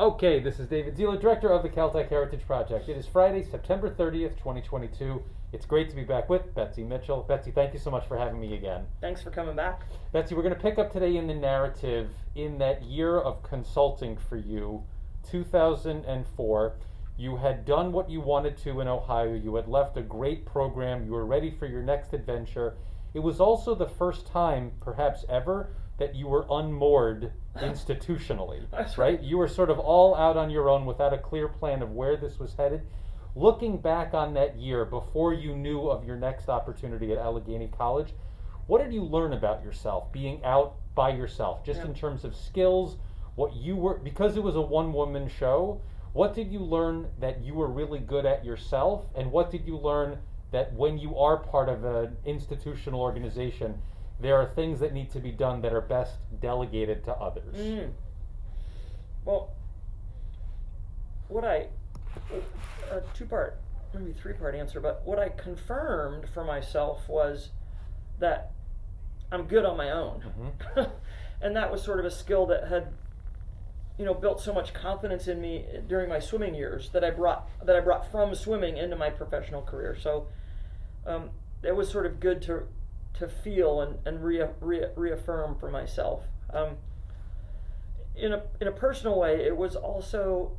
Okay, this is David Zierler, Director of the Caltech Heritage Project. It is Friday, September 30th, 2022. It's great to be back with Betsy Mitchell. Betsy, thank you so much for having me again. Thanks for coming back. Betsy, we're going to pick up today in the narrative in that year of consulting for you, 2004. You had done what you wanted to in Ohio. You had left a great program. You were ready for your next adventure. It was also the first time, perhaps ever, that you were unmoored institutionally. That's right? You were sort of all out on your own without a clear plan of where this was headed. Looking back on that year before you knew of your next opportunity at Allegheny College, what did you learn about yourself being out by yourself, just in terms of skills, what you were, because it was a one-woman show, what did you learn that you were really good at yourself, and what did you learn that when you are part of an institutional organization, there are things that need to be done that are best delegated to others? Well, a two-part, maybe three-part answer, but what I confirmed for myself was that I'm good on my own. And that was sort of a skill that had, built so much confidence in me during my swimming years that I brought from swimming into my professional career. So it was sort of good to feel and reaffirm for myself. In a personal way, it was also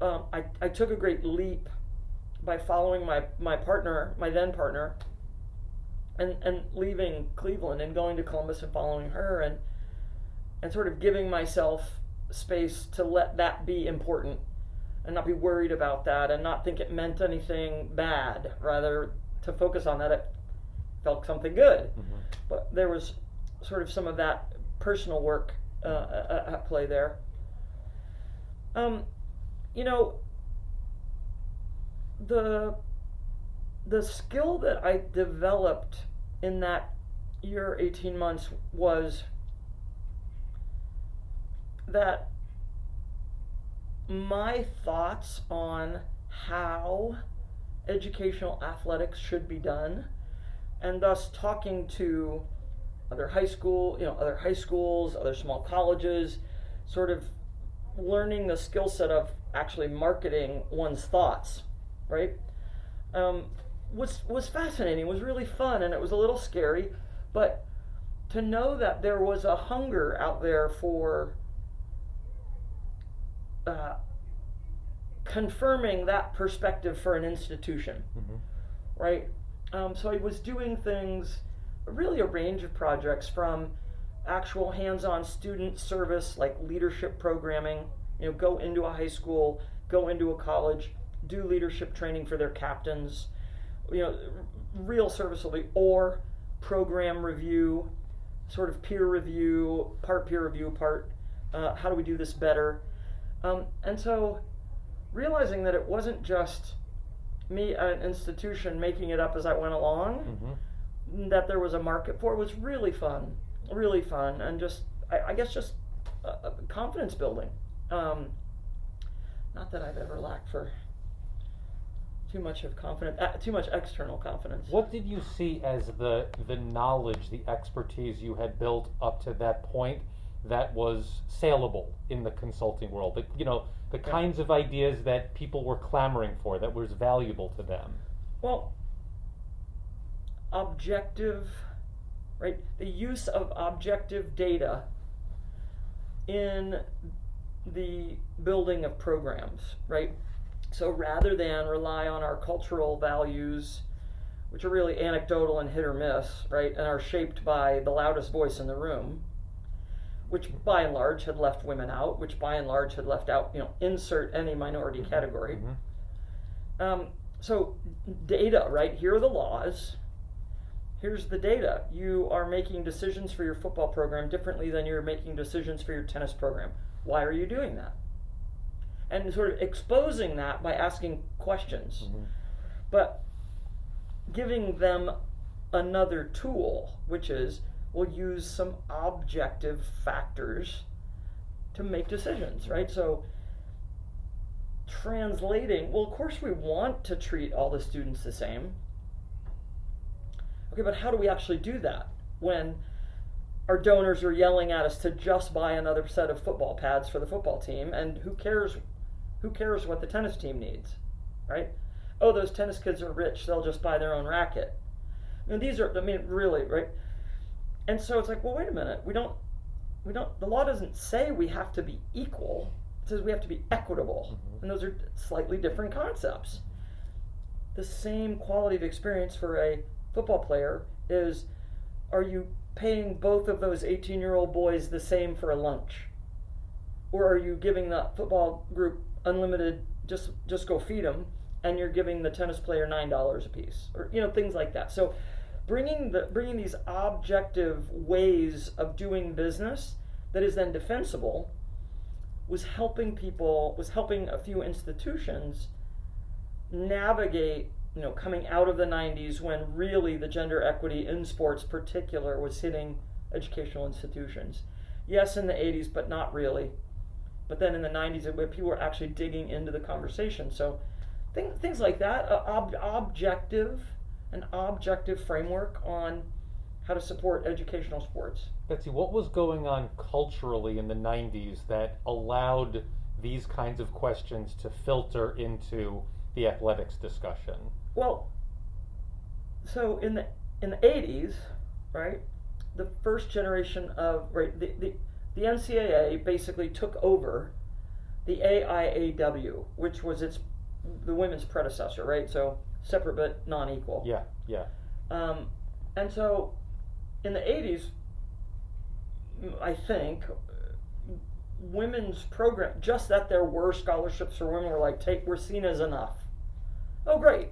I took a great leap by following my then partner, and leaving Cleveland and going to Columbus and following her and sort of giving myself space to let that be important and not be worried about that and not think it meant anything bad, rather to focus on that it felt something good. But there was sort of some of that personal work at play there. The skill that I developed in that year, 18 months, was that my thoughts on how educational athletics should be done, and thus talking to other high schools, other small colleges, sort of learning the skill set of actually marketing one's thoughts, right? Was fascinating, was really fun, and it was a little scary, but to know that there was a hunger out there for confirming that perspective for an institution, right? So I was doing things, really a range of projects, from actual hands-on student service, like leadership programming, go into a high school, go into a college, do leadership training for their captains, real service, or program review, sort of peer review, part how do we do this better? And so realizing that it wasn't just me at an institution making it up as I went along, that there was a market for it, was really fun, and just, I guess, just confidence building. Not that I've ever lacked for too much external confidence. What did you see as the knowledge, the expertise you had built up to that point that was saleable in the consulting world? The kinds of ideas that people were clamoring for, that was valuable to them. Well, objective, right? The use of objective data in the building of programs, right? So rather than rely on our cultural values, which are really anecdotal and hit or miss, right, and are shaped by the loudest voice in the room, which by and large had left women out, which by and large had left out, insert any minority category. So data, right? Here are the laws. Here's the data. You are making decisions for your football program differently than you're making decisions for your tennis program. Why are you doing that? And sort of exposing that by asking questions, but giving them another tool, which is, we'll use some objective factors to make decisions, right? So translating, well, of course we want to treat all the students the same. Okay, but how do we actually do that when our donors are yelling at us to just buy another set of football pads for the football team, and who cares what the tennis team needs, right? Oh, those tennis kids are rich, they'll just buy their own racket. These are, really, right? And so it's like, well, wait a minute, the law doesn't say we have to be equal, it says we have to be equitable, and those are slightly different concepts. The same quality of experience for a football player is, are you paying both of those 18-year-old boys the same for a lunch? Or are you giving the football group unlimited, just go feed them, and you're giving the tennis player $9 a piece? Or, things like that. So bringing these objective ways of doing business that is then defensible was helping a few institutions navigate, coming out of the 90s when really the gender equity in sports particular was hitting educational institutions. Yes, in the 80s, but not really. But then in the 90s, people were actually digging into the conversation. So things like that, an objective framework on how to support educational sports. Betsy, what was going on culturally in the 90s that allowed these kinds of questions to filter into the athletics discussion? Well, so in the 80s, right, the first generation of, right, the NCAA basically took over the AIAW, which was the women's predecessor, right? So separate but non-equal. Yeah. And so in the 80s, I think, women's program, just that there were scholarships for women, were like, we're seen as enough. Oh, great.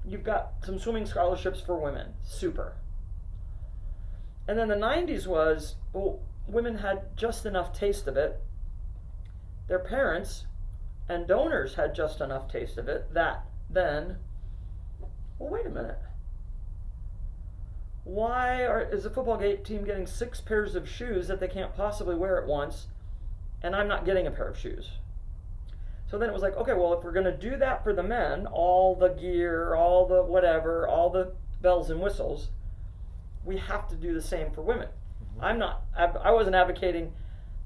You've got some swimming scholarships for women. Super. And then the 90s was, well, women had just enough taste of it. Their parents and donors had just enough taste of it that then, well, wait a minute. Why is the football team getting 6 pairs of shoes that they can't possibly wear at once, and I'm not getting a pair of shoes? So then it was like, okay, well, if we're going to do that for the men, all the gear, all the whatever, all the bells and whistles, we have to do the same for women. I wasn't advocating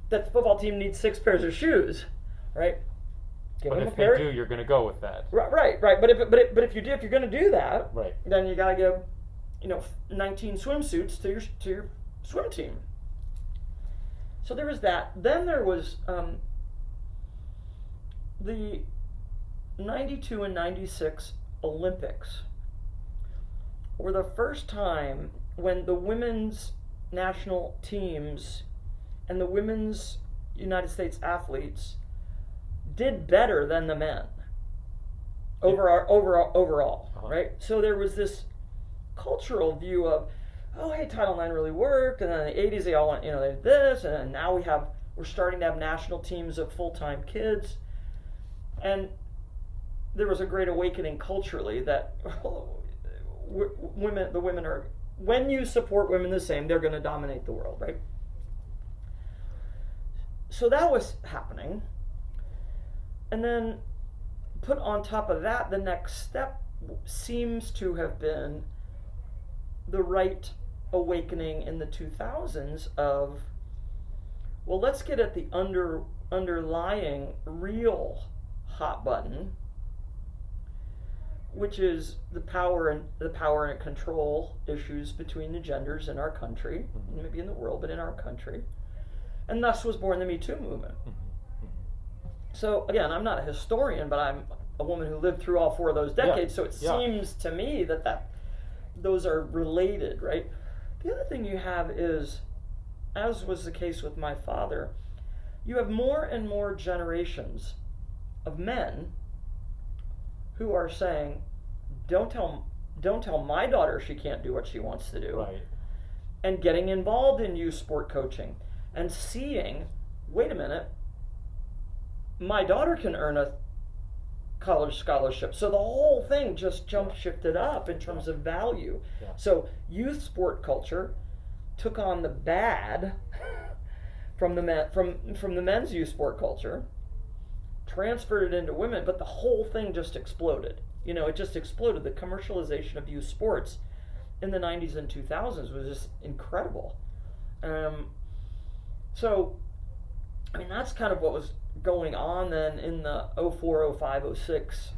that the football team needs 6 pairs of shoes, right? But if they do, you're going to go with that. Right. But if you're going to do that, right, then you got to give 19 swimsuits to your swim team. So there was that. Then there was the 92 and 96 Olympics were the first time when the women's national teams and the women's United States athletes did better than the men overall, right? So there was this cultural view of, oh, hey, Title IX really worked, and then in the 80s they all went, they did this, and then now we're starting to have national teams of full-time kids, and there was a great awakening culturally that the women are, when you support women the same, they're going to dominate the world, right? So that was happening, and then put on top of that, the next step seems to have been the right awakening in the 2000s of, well, let's get at the underlying real hot button, which is the power and control issues between the genders in our country, maybe in the world, but in our country. And thus was born the Me Too movement. So again, I'm not a historian, but I'm a woman who lived through all 4 of those decades, so it seems to me that those are related, right? The other thing you have is, as was the case with my father, you have more and more generations of men who are saying, don't tell my daughter she can't do what she wants to do. Right. And getting involved in youth sport coaching and seeing, wait a minute, my daughter can earn a college scholarship. So the whole thing just shifted up in terms of value. Yeah. So youth sport culture took on the bad from the men's youth sport culture, transferred it into women, but the whole thing just exploded. It just exploded. The commercialization of youth sports in the 90s and 2000s was just incredible. So, I mean, that's kind of what was going on then in the 04, 05, 06,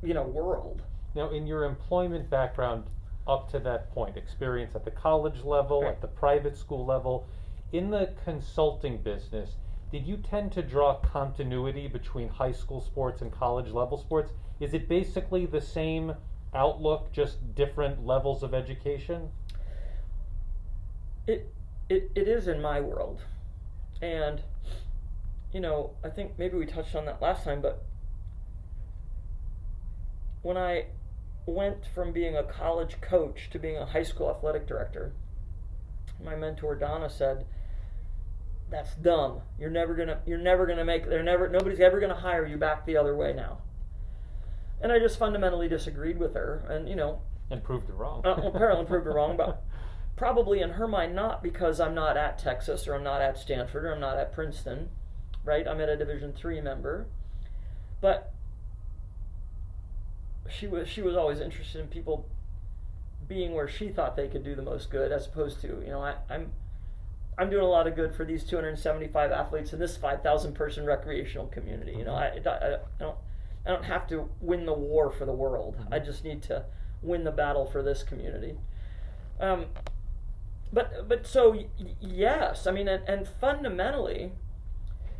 world. Now, in your employment background up to that point, experience at the college level, Right. at the private school level, in the consulting business, did you tend to draw continuity between high school sports and college level sports? Is it basically the same outlook, just different levels of education? It is in my world. And, I think maybe we touched on that last time, but when I went from being a college coach to being a high school athletic director, my mentor Donna said, "That's dumb. Nobody's ever gonna hire you back the other way now." And I just fundamentally disagreed with her, and And proved it wrong. apparently proved her wrong, but probably in her mind not because I'm not at Texas or I'm not at Stanford or I'm not at Princeton, right? I'm at a Division III member, but she was always interested in people being where she thought they could do the most good, as opposed to I'm doing a lot of good for these 275 athletes in this 5,000 person recreational community. I don't have to win the war for the world. Mm-hmm. I just need to win the battle for this community. But so yes, I mean, and fundamentally,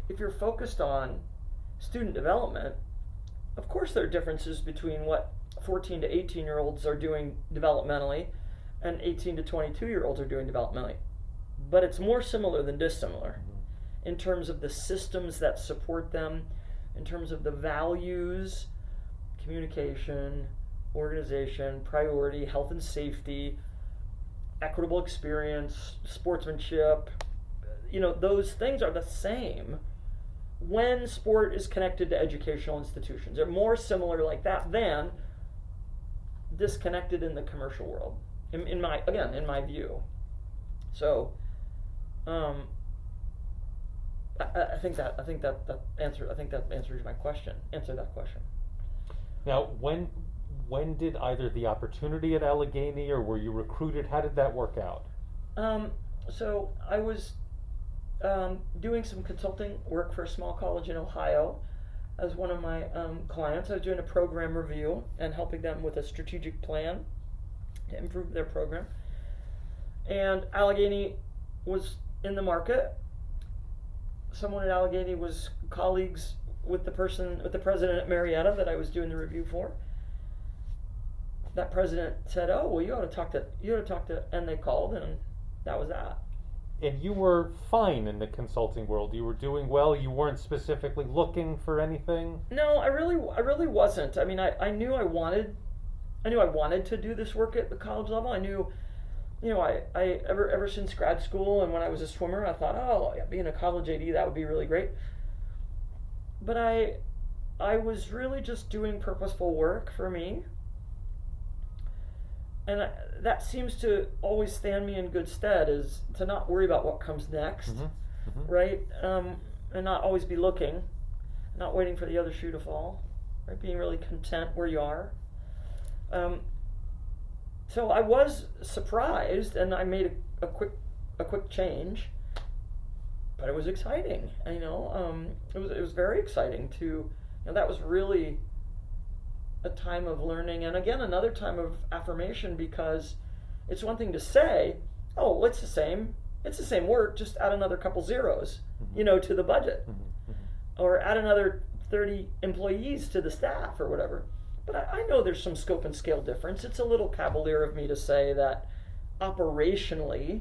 if you're focused on student development, of course there are differences between what 14 to 18-year-olds are doing developmentally and 18 to 22-year-olds are doing developmentally. But it's more similar than dissimilar in terms of the systems that support them, in terms of the values, communication, organization, priority, health and safety, equitable experience, sportsmanship. Those things are the same when sport is connected to educational institutions. They're more similar like that than disconnected in the commercial world, in my view. So I think that answers my question. Answer that question. Now, when did either the opportunity at Allegheny or were you recruited? How did that work out? So I was doing some consulting work for a small college in Ohio as one of my clients. I was doing a program review and helping them with a strategic plan to improve their program. And Allegheny was in the market. Someone at Allegheny was colleagues with the president at Marietta that I was doing the review for. That president said, "Oh, well, you ought to talk to," and they called, and that was that. And you were fine in the consulting world. You were doing well. You weren't specifically looking for anything. No, I really wasn't. I mean, I knew I wanted to do this work at the college level. I knew, I ever since grad school and when I was a swimmer, I thought, oh, yeah, being a college AD, that would be really great. But I was really just doing purposeful work for me. And that seems to always stand me in good stead, is to not worry about what comes next, right? And not always be looking, not waiting for the other shoe to fall, right? Being really content where you are. So I was surprised, and I made a quick change, but it was exciting. It was very exciting to. That was really a time of learning, and again another time of affirmation, because it's one thing to say, "Oh, it's the same work, just add another couple zeros, to the budget, or add another 30 employees to the staff or whatever." But I know there's some scope and scale difference. It's a little cavalier of me to say that operationally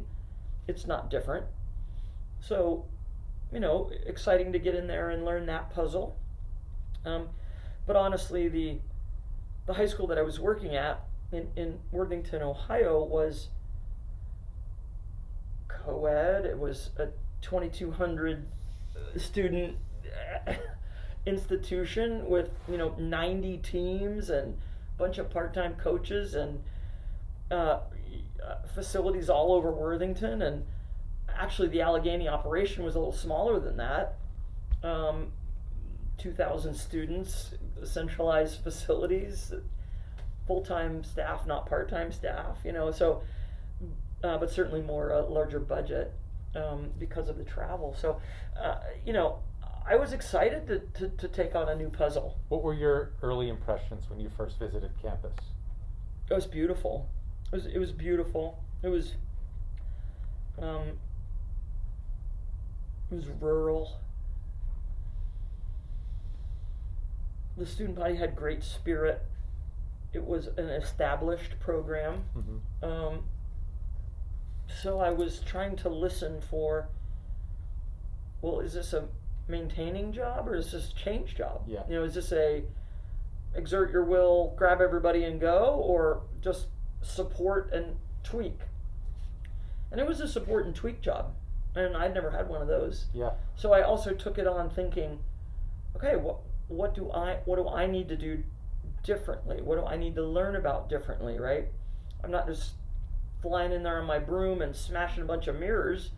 it's not different. So, exciting to get in there and learn that puzzle. But honestly, the high school that I was working at in Worthington, Ohio, was co-ed. It was a 2,200 student institution with 90 teams and a bunch of part-time coaches and facilities all over Worthington. And actually the Allegheny operation was a little smaller than that. 2,000 students, centralized facilities, full-time staff, not part-time staff, so but certainly more larger budget because of the travel. So, I was excited to take on a new puzzle. What were your early impressions when you first visited campus? It was beautiful. It was beautiful. It was rural. The student body had great spirit. It was an established program. Mm-hmm. So I was trying to listen for, well, is this a maintaining job or is this a change job? Yeah. Is this a exert your will, grab everybody and go, or just support and tweak? And it was a support and tweak job, and I'd never had one of those. Yeah. So I also took it on thinking, okay, what do I need to do differently? What do I need to learn about differently, right? I'm not just flying in there on my broom and smashing a bunch of mirrors,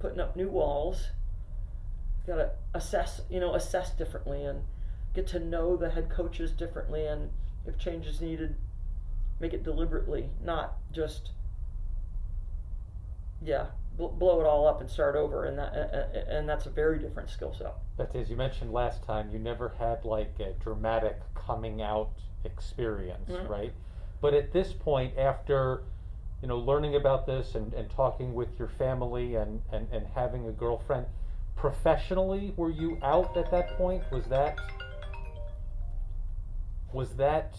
putting up new walls. Got to assess differently and get to know the head coaches differently, and if change is needed, make it deliberately, not just blow it all up and start over, and that's a very different skill set. But as you mentioned last time, you never had like a dramatic coming out experience, Mm-hmm. right? But at this point, after learning about this and talking with your family and having a girlfriend, professionally, were you out at that point? Was that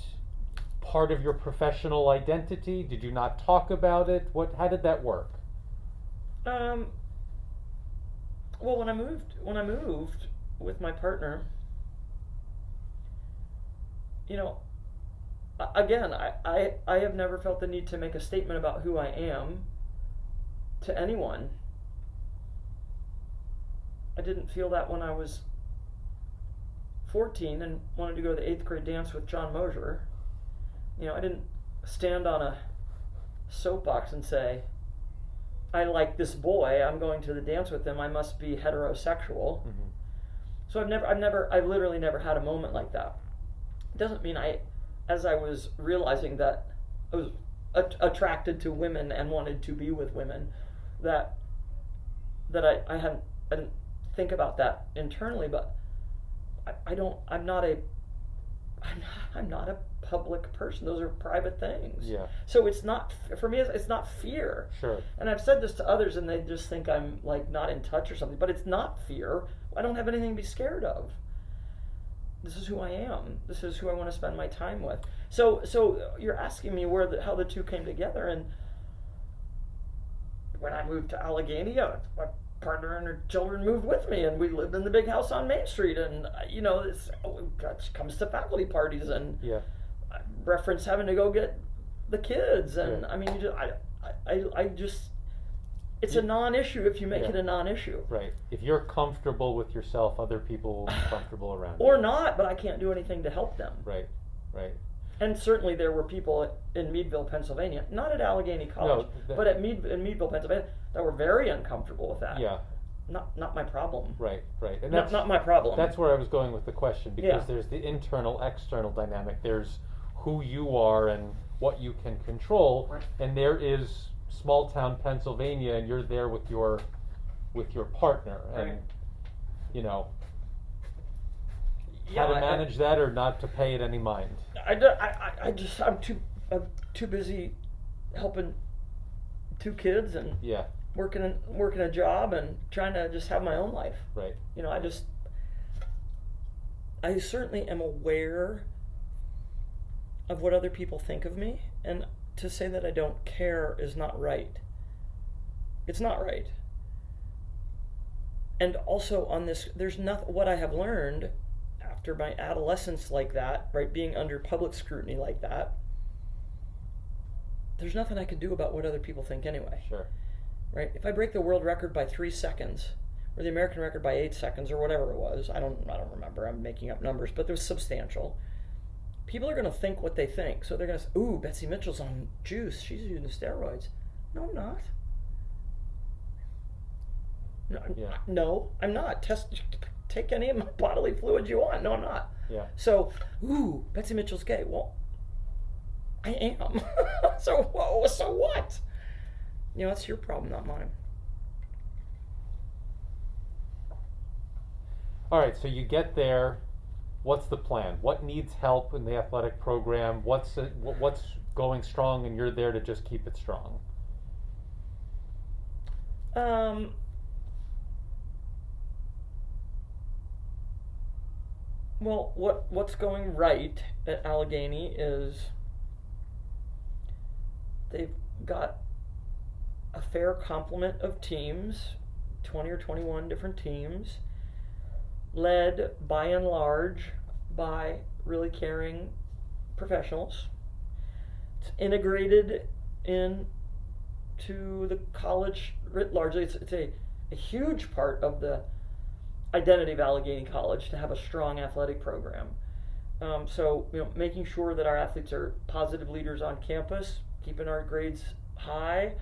part of your professional identity? Did you not talk about it? How did that work? Well, when I moved with my partner, again, I have never felt the need to make a statement about who I am to anyone. I didn't feel that when I was 14 and wanted to go to the 8th grade dance with John Mosier. I didn't stand on a soapbox and say, I like this boy, I'm going to the dance with him, I must be heterosexual. Mm-hmm. So I've literally never had a moment like that. It doesn't mean as I was realizing that I was attracted to women and wanted to be with women, that I didn't think about that internally, but I'm not a public person. Those are private things. Yeah. So it's not, for me, it's not fear. Sure. And I've said this to others and they just think I'm like not in touch or something, but it's not fear. I don't have anything to be scared of. This is who I am. This is who I want to spend my time with. So you're asking me how the two came together, and when I moved to Allegheny, my partner and her children moved with me, and we lived in the big house on Main Street, and it comes to faculty parties, and I reference having to go get the kids, and I mean, it's a non-issue if you make it a non-issue. Right. If you're comfortable with yourself, other people will be comfortable around you. Or not, but I can't do anything to help them. Right. And certainly there were people in Meadville, Pennsylvania, not at Allegheny College, but in Meadville, Pennsylvania, that were very uncomfortable with that. Yeah. Not my problem. Right. And that's not my problem. That's where I was going with the question, because there's the internal, external dynamic. There's who you are and what you can control, right. And there is small town Pennsylvania, and you're there with your partner, and right. How to manage that or not to pay it any mind. I'm too busy helping two kids and working a job and trying to just have my own life. Right. I certainly am aware of what other people think of me, and to say that I don't care is not right. It's not right. And also on this, there's nothing, what I have learned after my adolescence like that, right, being under public scrutiny like that, there's nothing I can do about what other people think anyway. Sure. Right? If I break the world record by 3 seconds, or the American record by 8 seconds, or whatever it was, I don't remember, I'm making up numbers, but it was substantial. People are going to think what they think. So they're going to say, ooh, Betsy Mitchell's on juice, she's using the steroids. No, I'm not. No, I'm not. Take any of my bodily fluids you want. No, I'm not. Yeah. So, ooh, Betsy Mitchell's gay. Well, I am. So what? it's your problem, not mine. All right, so you get there. What's the plan? What needs help in the athletic program? What's going strong, and you're there to just keep it strong? Well, what's going right at Allegheny is they've got a fair complement of teams, 20 or 21 different teams, led by and large by really caring professionals. It's integrated into the college writ largely. It's a huge part of the identity of Allegheny College to have a strong athletic program. So making sure that our athletes are positive leaders on campus, keeping our grades high.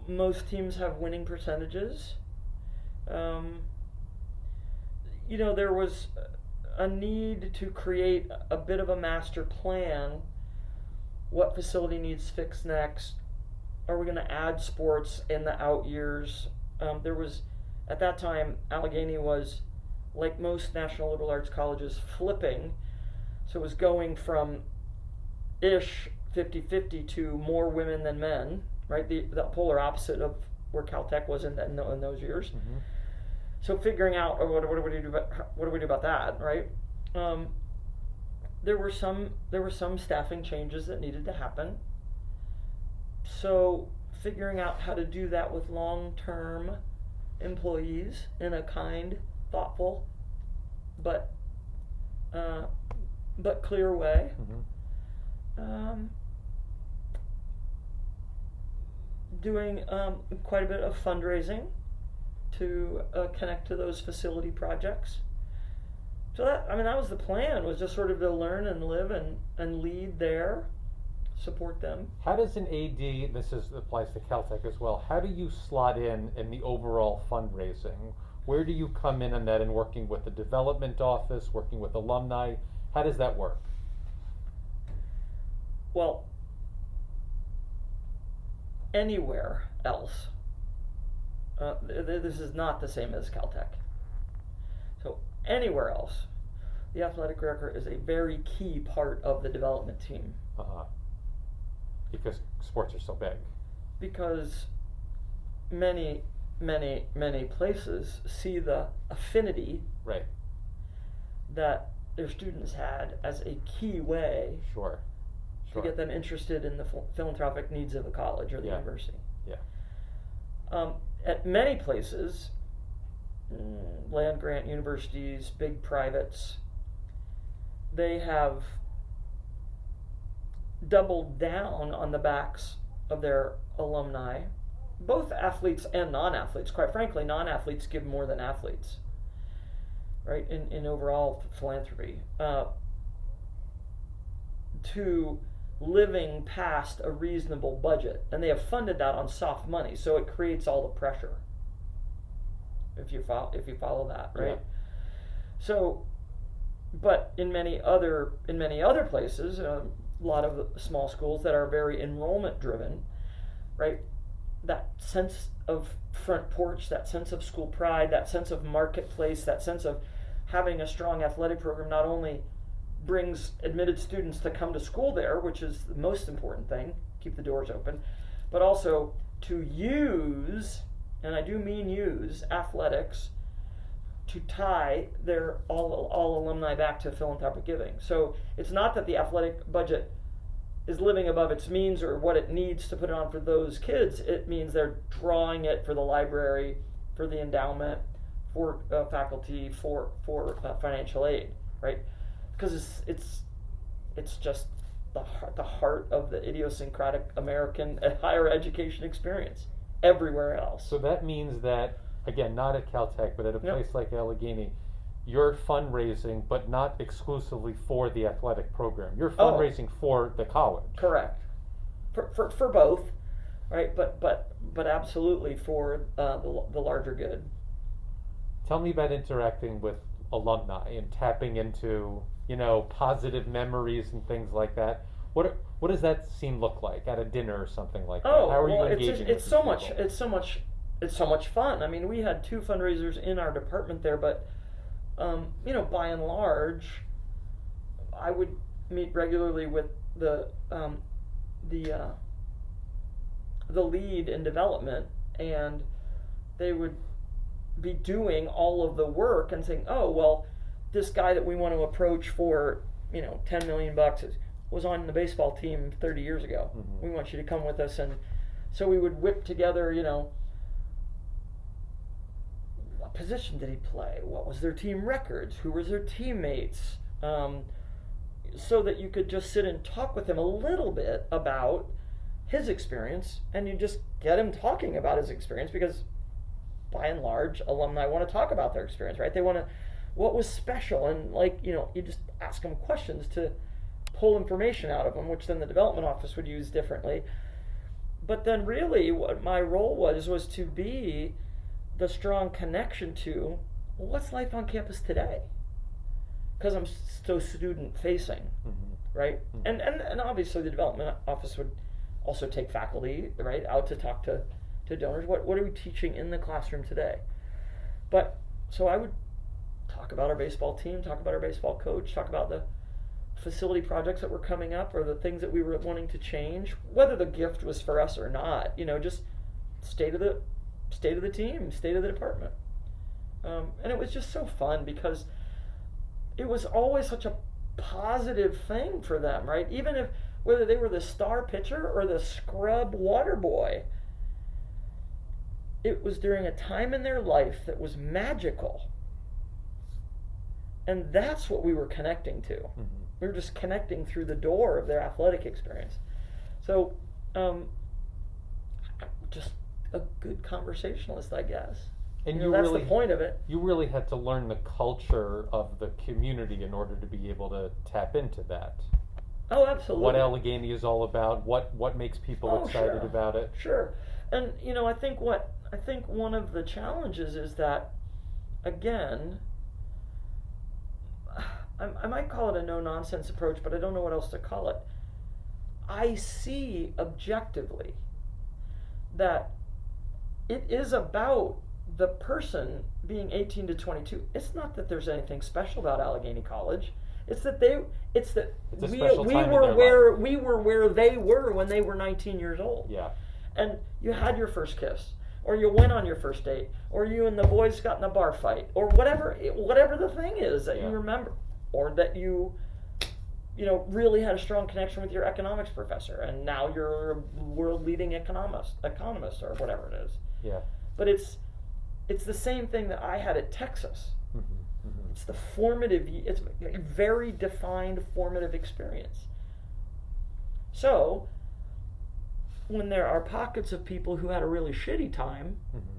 Most teams have winning percentages. There was a need to create a bit of a master plan. What facility needs fixed next? Are we going to add sports in the out years? There was, at that time, Allegheny was, like most national liberal arts colleges, flipping. So it was going from ish 50-50 to more women than men, right? The polar opposite of where Caltech was in those years. Mm-hmm. So figuring out what do we do about that, right? There were some staffing changes that needed to happen. So figuring out how to do that with long-term employees in a kind, thoughtful, but clear way. Mm-hmm. Doing quite a bit of fundraising to connect to those facility projects. So that was the plan, was just sort of to learn and live and lead there, support them. How does an AD, applies to Caltech as well, how do you slot in the overall fundraising? Where do you come in on that, in working with the development office, working with alumni? How does that work? Well, anywhere else, this is not the same as Caltech. So anywhere else, the athletic director is a very key part of the development team. Because sports are so big. Because many places see the affinity right. that their students had as a key way Sure. to get them interested in the philanthropic needs of the college or the university. Yeah. At many places, land grant universities, big privates, they have doubled down on the backs of their alumni, both athletes and non-athletes. Quite frankly, non-athletes give more than athletes, right, in overall philanthropy, to living past a reasonable budget. And they have funded that on soft money, so it creates all the pressure, if you follow that, right? Yeah. So, but in many other places, a lot of small schools that are very enrollment driven, right? That sense of front porch, that sense of school pride, that sense of marketplace, that sense of having a strong athletic program not only brings admitted students to come to school there, which is the most important thing, keep the doors open, but also to use, and I do mean use, athletics to tie their all alumni back to philanthropic giving. So it's not that the athletic budget is living above its means or what it needs to put it on for those kids. It means they're drawing it for the library, for the endowment, for faculty, for financial aid, right? Because it's just the heart of the idiosyncratic American higher education experience everywhere else. So that means that, again, not at Caltech, but at a place like Allegheny, you're fundraising, but not exclusively for the athletic program. You're fundraising for the college. Correct. For both, right? But absolutely for the larger good. Tell me about interacting with alumni and tapping into, positive memories and things like that. What does that scene look like at a dinner or something like that? Oh, How are well, you engaging it's with so these much. people? It's so much fun. I mean, we had 2 fundraisers in our department there, but by and large, I would meet regularly with the lead in development, and they would be doing all of the work and saying, oh, well, this guy that we want to approach for, $10 million was on the baseball team 30 years ago. Mm-hmm. We want you to come with us. And so we would whip together, what position did he play? What was their team records? Who was their teammates? So that you could just sit and talk with him a little bit about his experience, and you just get him talking about his experience, because by and large, alumni want to talk about their experience, right? They want to, what was special, and you just ask them questions to pull information out of them, which then the development office would use differently. But then really what my role was to be the strong connection to, well, what's life on campus today? Because I'm so student facing, Mm-hmm. right? Mm-hmm. And obviously the development office would also take faculty, right, out to talk to donors. What are we teaching in the classroom today? But so I would talk about our baseball team, talk about our baseball coach, talk about the facility projects that were coming up, or the things that we were wanting to change, whether the gift was for us or not. Just state of the team, state of the department, and it was just so fun because it was always such a positive thing for them, right? Even if whether they were the star pitcher or the scrub water boy, it was during a time in their life that was magical. And that's what we were connecting to. Mm-hmm. We were just connecting through the door of their athletic experience. So, just a good conversationalist, I guess. And that's the point of it. You really had to learn the culture of the community in order to be able to tap into that. Oh, absolutely. What Allegheny is all about, what makes people excited about it. Sure. And I think one of the challenges is that, again, I might call it a no-nonsense approach, but I don't know what else to call it. I see objectively that it is about the person being 18 to 22. It's not that there's anything special about Allegheny College. It's that we were where they were when they were 19 years old. Yeah. And you had your first kiss, or you went on your first date, or you and the boys got in a bar fight, or whatever the thing is that you remember, or that you really had a strong connection with your economics professor, and now you're a world-leading economist, or whatever it is. Yeah. But it's the same thing that I had at Texas. Mm-hmm. Mm-hmm. It's it's a very defined formative experience. So, when there are pockets of people who had a really shitty time, mm-hmm.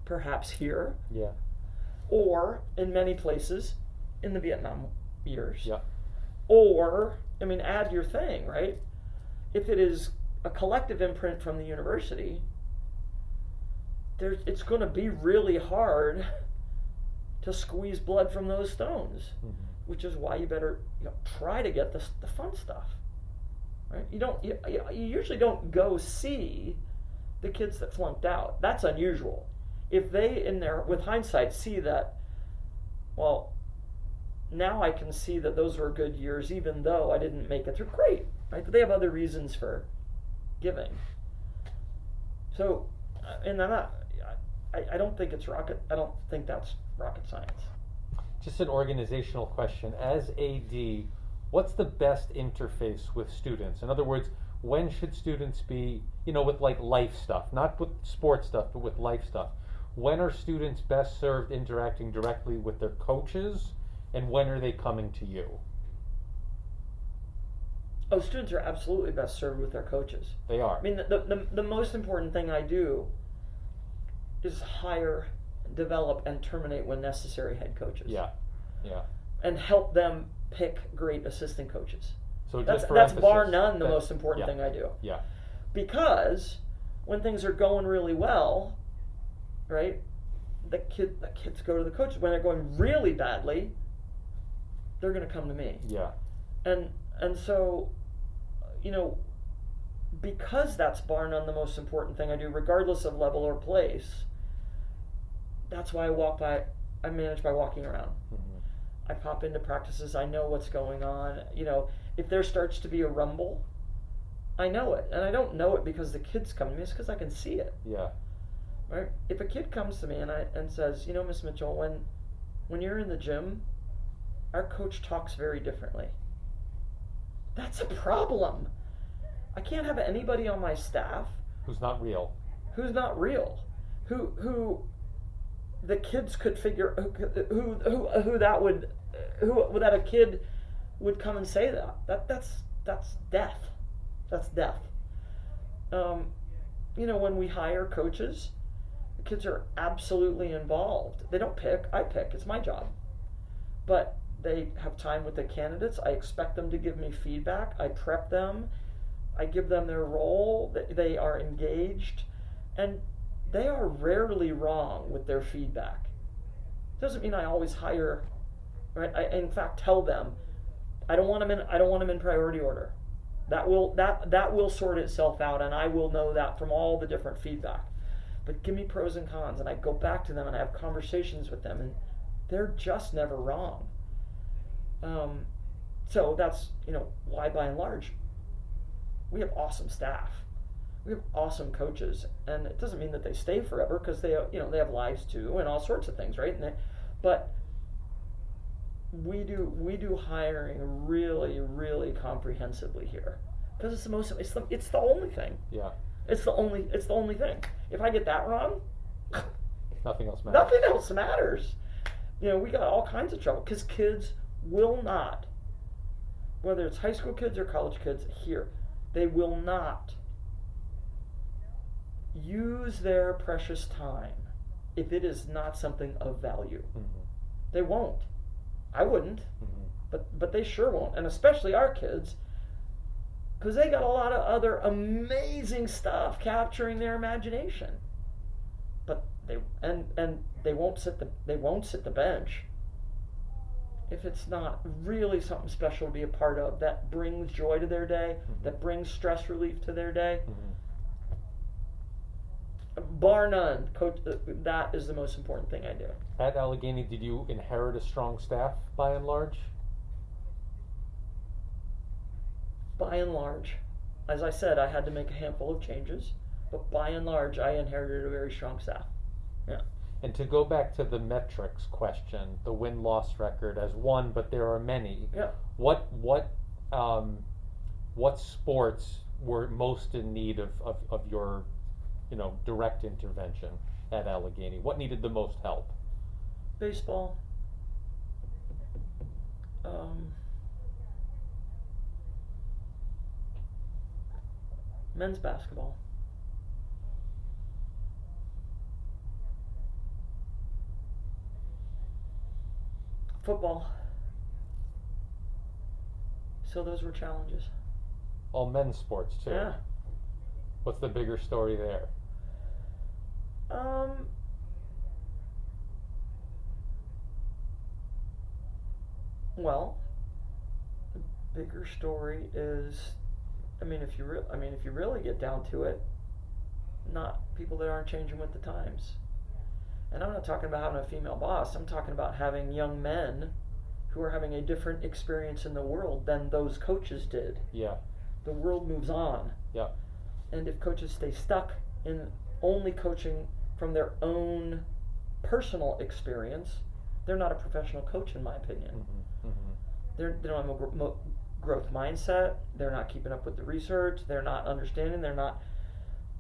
perhaps here, or in many places in the Vietnam years, or, add your thing, right? If it is a collective imprint from the university, it's going to be really hard to squeeze blood from those stones, mm-hmm. which is why you better try to get the fun stuff. Right? You usually don't go see the kids that flunked out. That's unusual. If they, with hindsight, see that, well, now I can see that those were good years, even though I didn't make it through. Great, right? But they have other reasons for giving. So, and I don't think it's I don't think that's rocket science. Just an organizational question. As AD, what's the best interface with students? In other words, when should students be, with like life stuff, not with sports stuff, but with life stuff? When are students best served interacting directly with their coaches, and when are they coming to you? Oh, students are absolutely best served with their coaches. They are. The most important thing I do is hire, develop, and terminate when necessary head coaches. Yeah. And help them pick great assistant coaches. So that's emphasis, bar none the most important thing I do. Yeah. Because when things are going really well, right, the kids go to the coaches. When they're going really badly, they're going to come to me. Yeah. And And so, you know, because that's bar none the most important thing I do, regardless of level or place, that's why I manage by walking around. I pop into practices, I know what's going on. You know, if there starts to be a rumble, I know it. And I don't know it because the kids come to me, it's because I can see it. Yeah. Right? If a kid comes to me and says, you know, Miss Mitchell, when you're in the gym, our coach talks very differently. That's a problem. I can't have anybody on my staff Who's not real. Who the kids could figure who that a kid would come and say that's death. That's death. You know, when we hire coaches, the kids are absolutely involved. They don't pick, I pick, it's my job. But they have time with the candidates. I expect them to give me feedback. I prep them. I give them their role. They are engaged. And they are rarely wrong with their feedback. Doesn't mean I always hire, right? I in fact tell them, I don't want them in priority order. That will sort itself out, and I will know that from all the different feedback. But give me pros and cons, and I go back to them and I have conversations with them, and they're just never wrong. So that's, you know, why by and large we have awesome staff. We have awesome coaches, and it doesn't mean that they stay forever because they have lives too and all sorts of things, right? But we do hiring really, really comprehensively here because it's the only thing. Yeah. It's the only thing. If I get that wrong, nothing else matters. Nothing else matters. You know, we got all kinds of trouble because kids will not, whether it's high school kids or college kids here, they will not use their precious time if it is not something of value. Mm-hmm. They won't. I wouldn't, but they sure won't, and especially our kids, because they got a lot of other amazing stuff capturing their imagination. But they won't sit the bench if it's not really something special to be a part of that brings joy to their day, that brings stress relief to their day. Bar none, coach, that is the most important thing I do. At Allegheny, did you inherit a strong staff by and large? By and large. As I said, I had to make a handful of changes, but by and large, I inherited a very strong staff. Yeah. And to go back to the metrics question, the win-loss record as one, but there are many. Yeah. What sports were most in need of your, direct intervention at Allegheny? What needed the most help? Baseball. Men's basketball. Football. So those were challenges. All men's sports too. Yeah. What's the bigger story there? Well, the bigger story is, if you really get down to it, not people that aren't changing with the times. And I'm not talking about having a female boss. I'm talking about having young men who are having a different experience in the world than those coaches did. Yeah. The world moves on. Yeah. And if coaches stay stuck in only coaching from their own personal experience, they're not a professional coach, in my opinion. They don't have a growth mindset. They're not keeping up with the research. They're not understanding. They're not,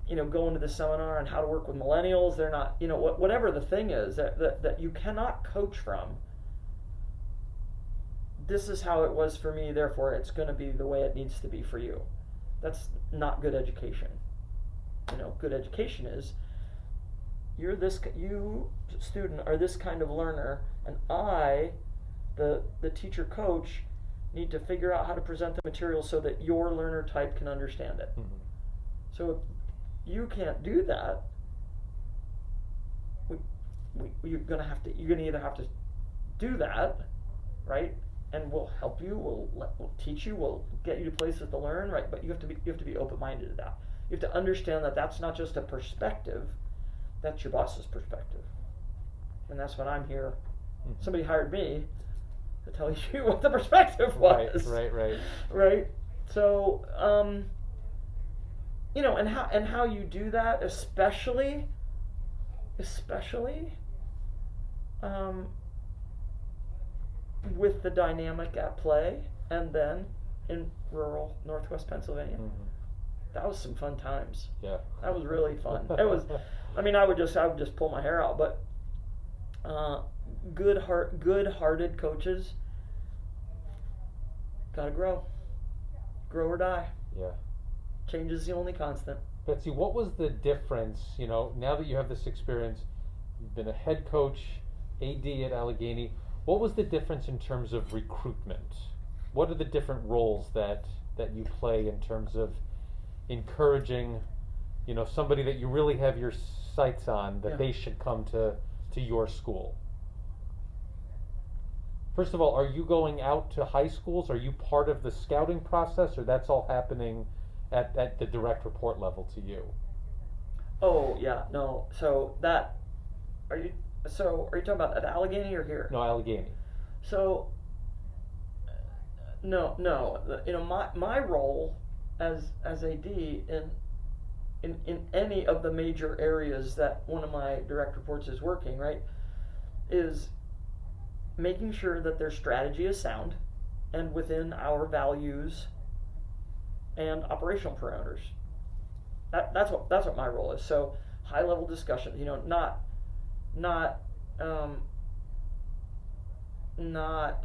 going to the seminar on how to work with millennials. They're not, whatever the thing is that you cannot coach from. This is how it was for me, therefore it's going to be the way it needs to be for you. That's not good education. Good education is you student are this kind of learner, and I, the teacher coach, need to figure out how to present the material so that your learner type can understand it. So if you can't do that, you're gonna either have to do that, right? and we'll help you, we'll teach you, we'll get you to places to learn, right? But you have to be open-minded to that. You have to understand that that's not just a perspective, that's your boss's perspective. And that's when I'm here. Mm-hmm. Somebody hired me to tell you what the perspective was. Right. So, and how you do that, especially with the dynamic at play, and then in rural Northwest Pennsylvania. Mm-hmm. That was some fun times. Yeah. That was really fun. It was. I mean, I would just pull my hair out, but good-hearted coaches gotta grow or die. Yeah. Change is the only constant. Betsy, what was the difference? Now that you have this experience, you've been a head coach, AD at Allegheny. What was the difference in terms of recruitment? What are the different roles that you play in terms of encouraging, somebody that you really have your sights on, that they should come to your school? First of all, are you going out to high schools? Are you part of the scouting process, or that's all happening at the direct report level to you? Oh yeah, no. So are you talking about at Allegheny or here? No, Allegheny. So no. My role as AD in any of the major areas that one of my direct reports is working, right, is making sure that their strategy is sound and within our values and operational parameters. That's what my role is. So high level discussion, not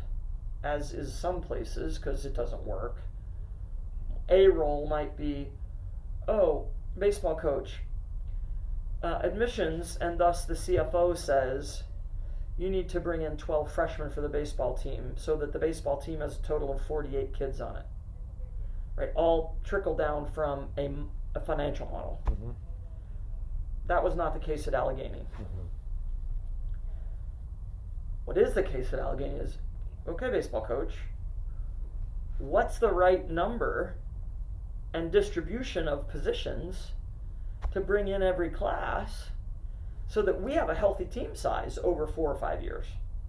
as is some places, because it doesn't work. A role might be, baseball coach, admissions, and thus the CFO says you need to bring in 12 freshmen for the baseball team so that the baseball team has a total of 48 kids on it. Right, all trickle down from a financial model. Mm-hmm. That was not the case at Allegheny. Mm-hmm. What is the case at Allegheny is, okay, baseball coach, what's the right number and distribution of positions to bring in every class so that we have a healthy team size over 4 or 5 years,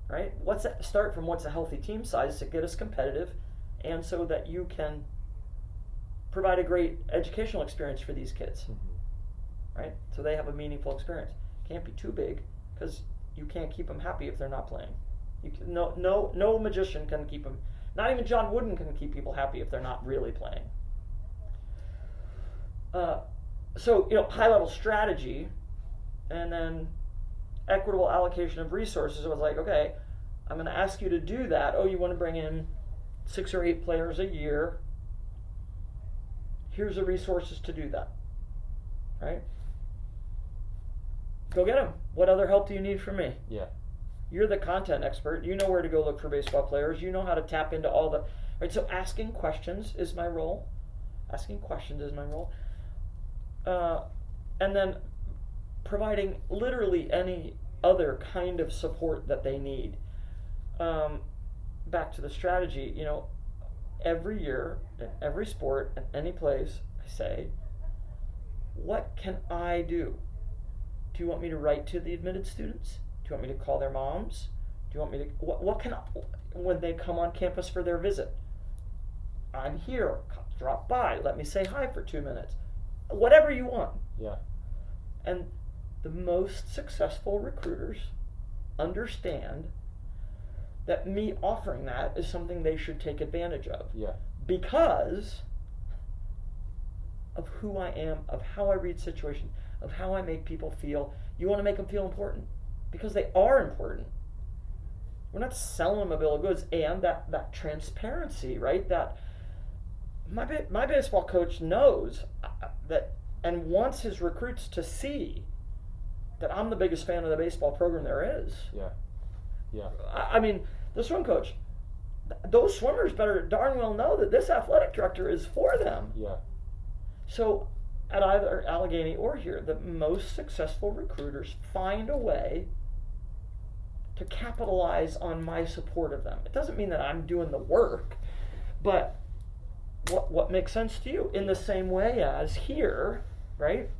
right? Start from what's a healthy team size to get us competitive, and so that you can provide a great educational experience for these kids, mm-hmm. right? So they have a meaningful experience. Can't be too big, because you can't keep them happy if they're not playing. No magician can keep them. Not even John Wooden can keep people happy if they're not really playing. So high level strategy, and then equitable allocation of resources. I was like, okay, I'm going to ask you to do that. Oh, you want to bring in 6 or 8 players a year. Here's the resources to do that, right? Go get them. What other help do you need from me? Yeah. You're the content expert. You know where to go look for baseball players. You know how to tap into all the, right? So asking questions is my role. And then providing literally any other kind of support that they need. Back to the strategy, every year, in every sport, in any place, I say, what can I do? Do you want me to write to the admitted students? Do you want me to call their moms? Do you want me to, what can I, when they come on campus for their visit? I'm here, drop by, let me say hi for 2 minutes. Whatever you want. Yeah. And the most successful recruiters understand that me offering that is something they should take advantage of. Yeah. Because of who I am, of how I read situations, of how I make people feel. You want to make them feel important, because they are important. We're not selling them a bill of goods. And that transparency, right? That my baseball coach knows that, and wants his recruits to see that I'm the biggest fan of the baseball program there is. Yeah. Yeah. I mean, the swim coach, those swimmers better darn well know that this athletic director is for them. Yeah. So at either Allegheny or here, the most successful recruiters find a way to capitalize on my support of them. It doesn't mean that I'm doing the work, but what makes sense to you? In the same way as here, right?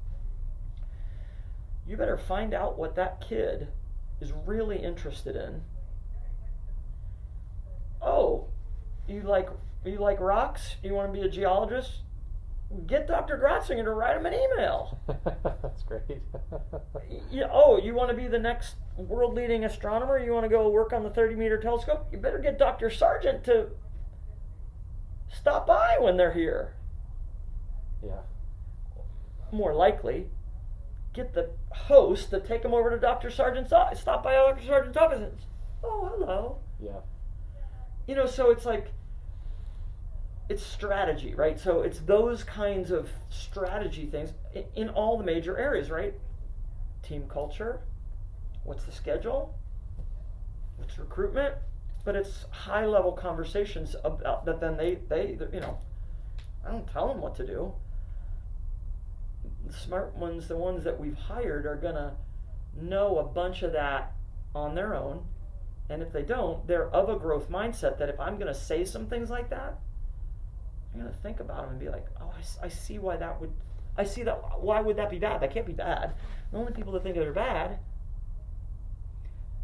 You better find out what that kid is really interested in. Oh, you like rocks? You want to be a geologist? Get Dr. Grotzinger to write him an email. That's great. You want to be the next world-leading astronomer? You want to go work on the 30-meter telescope? You better get Dr. Sargent to stop by when they're here. Yeah. More likely, get the host to take them over to Dr. Sargent's office. Stop by Dr. Sargent's office and, oh, hello. Yeah. So it's like, it's strategy, right? So it's those kinds of strategy things in all the major areas, right? Team culture, what's the schedule, what's recruitment, but it's high-level conversations about that. Then they I don't tell them what to do. The smart ones, the ones that we've hired, are gonna know a bunch of that on their own, and if they don't, they're of a growth mindset that if I'm gonna say some things like that, I'm gonna think about them and be like, oh, I see why that would. I see that. Why would that be bad? That can't be bad. The only people that think they're bad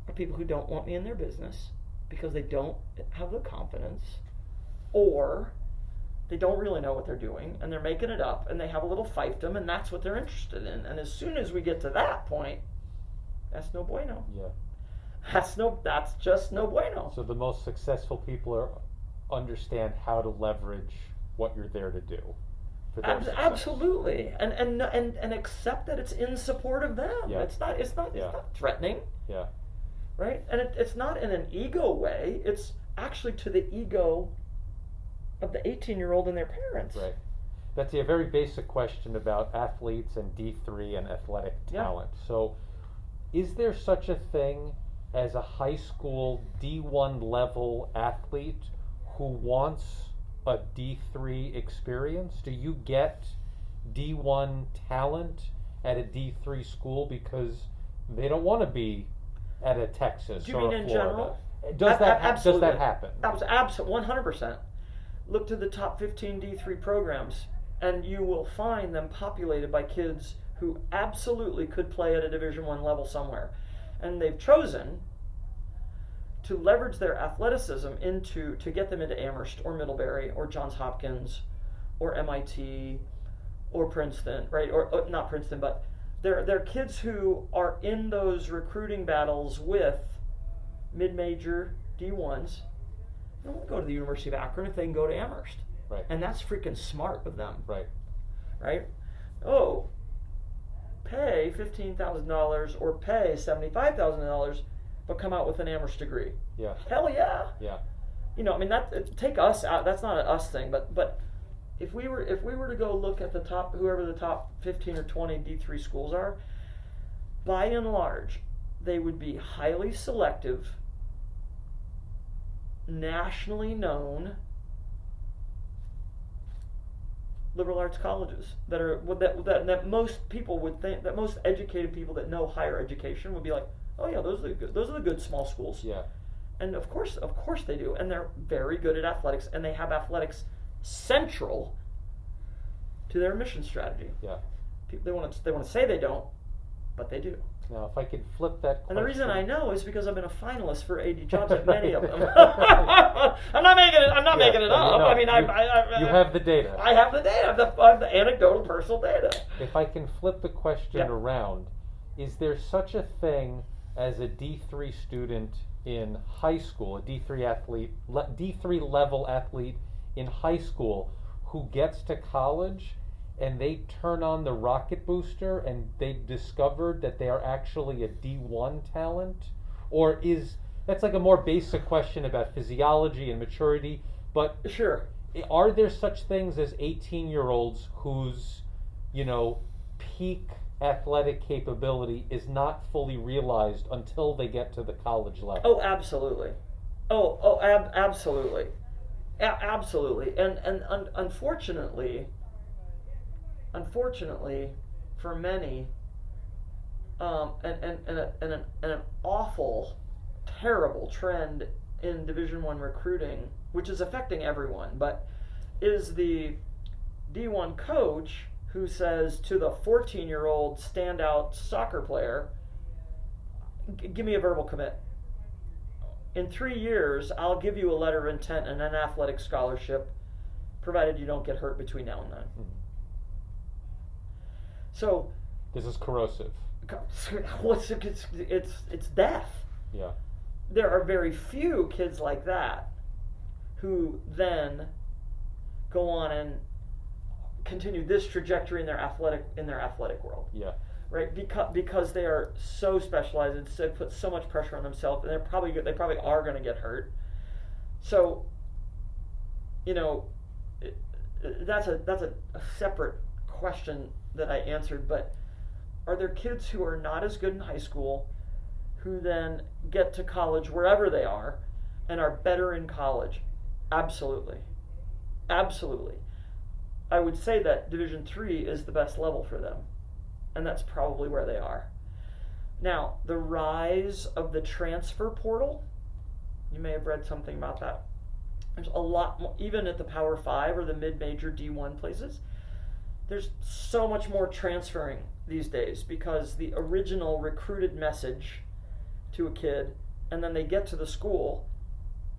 are people who don't want me in their business because they don't have the confidence, or they don't really know what they're doing and they're making it up and they have a little fiefdom and that's what they're interested in. And as soon as we get to that point, that's no bueno. Yeah. That's just no bueno. So the most successful people understand how to leverage what you're there to do. For their success. Absolutely, and accept that it's in support of them. Yeah. It's not threatening. Yeah. Right, and it's not in an ego way. It's actually to the ego of the 18-year-old and their parents. Right. Betsy, a very basic question about athletes and D3 and athletic talent. So, is there such a thing as a high school D1 level athlete who wants a D3 experience? Do you get D1 talent at a D3 school because they don't want to be at a Texas Do you or mean a in Florida? general? Does that Absolutely. happen? That was absolutely 100%. Look to the top 15 D3 programs, and you will find them populated by kids who absolutely could play at a Division I level somewhere, and they've chosen to leverage their athleticism to get them into Amherst or Middlebury or Johns Hopkins or MIT or Princeton, right? Or not Princeton, but they're kids who are in those recruiting battles with mid-major D1s. They won't go to the University of Akron if they can go to Amherst. Right. And that's freaking smart of them. Right. Right? Oh, pay $15,000 or pay $75,000, but come out with an Amherst degree. Yeah. Hell yeah. Yeah. Take us out. That's not an us thing, but if we were to go look at whoever the top 15 or 20 D3 schools are, by and large, they would be highly selective, nationally known liberal arts colleges that most people would think, that most educated people that know higher education would be like, oh yeah, those are the good small schools. Yeah. And of course they do, and they're very good at athletics, and they have athletics central to their mission strategy. Yeah. They want to say they don't, but they do. Now, if I could flip that question. And the reason I know is because I've been a finalist for AD jobs at many of them. I'm not making it up. No, I mean, you have the data. I have the data. I have the anecdotal personal data. If I can flip the question around, is there such a thing as a D3 student in high school, a D3 athlete, D3 level athlete in high school who gets to college and they turn on the rocket booster and they discovered that they are actually a D1 talent? Or that's like a more basic question about physiology and maturity, but sure, are there such things as 18-year-olds whose, peak athletic capability is not fully realized until they get to the college level? Oh, absolutely. Absolutely. Absolutely. And unfortunately, for many, and an awful terrible trend in Division I recruiting, which is affecting everyone, but is the D1 coach who says to the 14-year-old standout soccer player, give me a verbal commit. In 3 years, I'll give you a letter of intent and an athletic scholarship, provided you don't get hurt between now and then. Mm-hmm. So this is corrosive. It's death. Yeah. There are very few kids like that who then go on and continue this trajectory in their athletic world. Yeah. Right, because they are so specialized and so put so much pressure on themselves, and they probably are going to get hurt. So, that's a separate question that I answered. But are there kids who are not as good in high school, who then get to college wherever they are, and are better in college? Absolutely, absolutely. I would say that Division III is the best level for them. And that's probably where they are. Now, the rise of the transfer portal, you may have read something about that. There's a lot more, even at the Power 5 or the mid-major D1 places, there's so much more transferring these days because the original recruited message to a kid, and then they get to the school,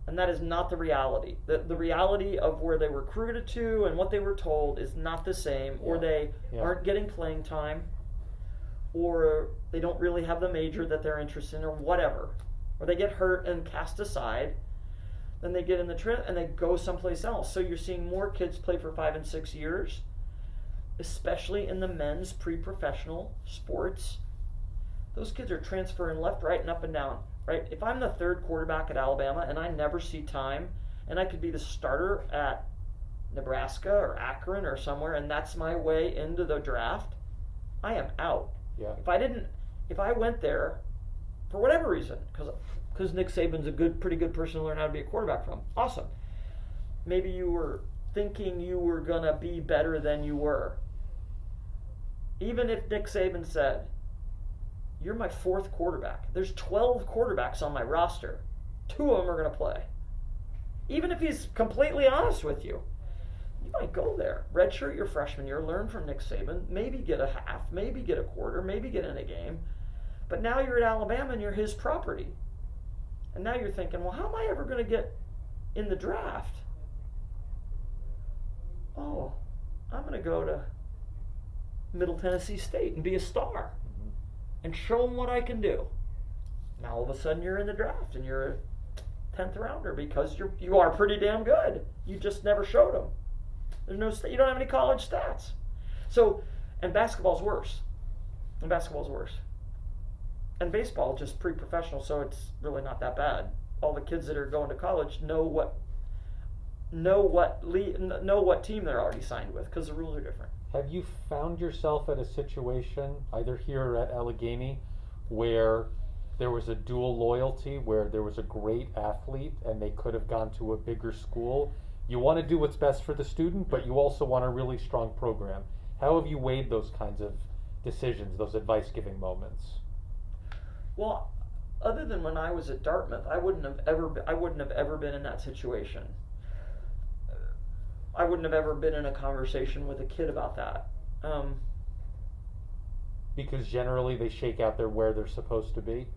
and that is not the reality. The reality of where they were recruited to and what they were told is not the same, or they aren't getting playing time, or they don't really have the major that they're interested in, or whatever, or they get hurt and cast aside, then they get in the trip and they go someplace else. So you're seeing more kids play for 5 and 6 years, especially in the men's pre-professional sports. Those kids are transferring left, right, and up and down, right? If I'm the third quarterback at Alabama and I never see time, and I could be the starter at Nebraska or Akron or somewhere, and that's my way into the draft, I am out. Yeah. If I went there for whatever reason, because Nick Saban's a pretty good person to learn how to be a quarterback from, awesome. Maybe you were thinking you were gonna be better than you were. Even if Nick Saban said, "You're my 4th quarterback. There's 12 quarterbacks on my roster. 2 of them are gonna play." Even if he's completely honest with you, you might go there, redshirt your freshman year, learn from Nick Saban, maybe get a half, maybe get a quarter, maybe get in a game. But now you're at Alabama and you're his property. And now you're thinking, well, how am I ever going to get in the draft? Oh, I'm going to go to Middle Tennessee State and be a star and show them what I can do. Now all of a sudden you're in the draft and you're a 10th rounder because you are pretty damn good. You just never showed them. You don't have any college stats. So, and basketball's worse. And baseball just pre-professional, so it's really not that bad. All the kids that are going to college know what team they're already signed with because the rules are different. Have you found yourself at a situation, either here or at Allegheny, where there was a dual loyalty, where there was a great athlete and they could have gone to a bigger school? You want to do what's best for the student, but you also want a really strong program. How have you weighed those kinds of decisions, those advice-giving moments? Well, other than when I was at Dartmouth, I wouldn't have ever been in that situation. I wouldn't have ever been in a conversation with a kid about that. Because generally they shake out where they're supposed to be?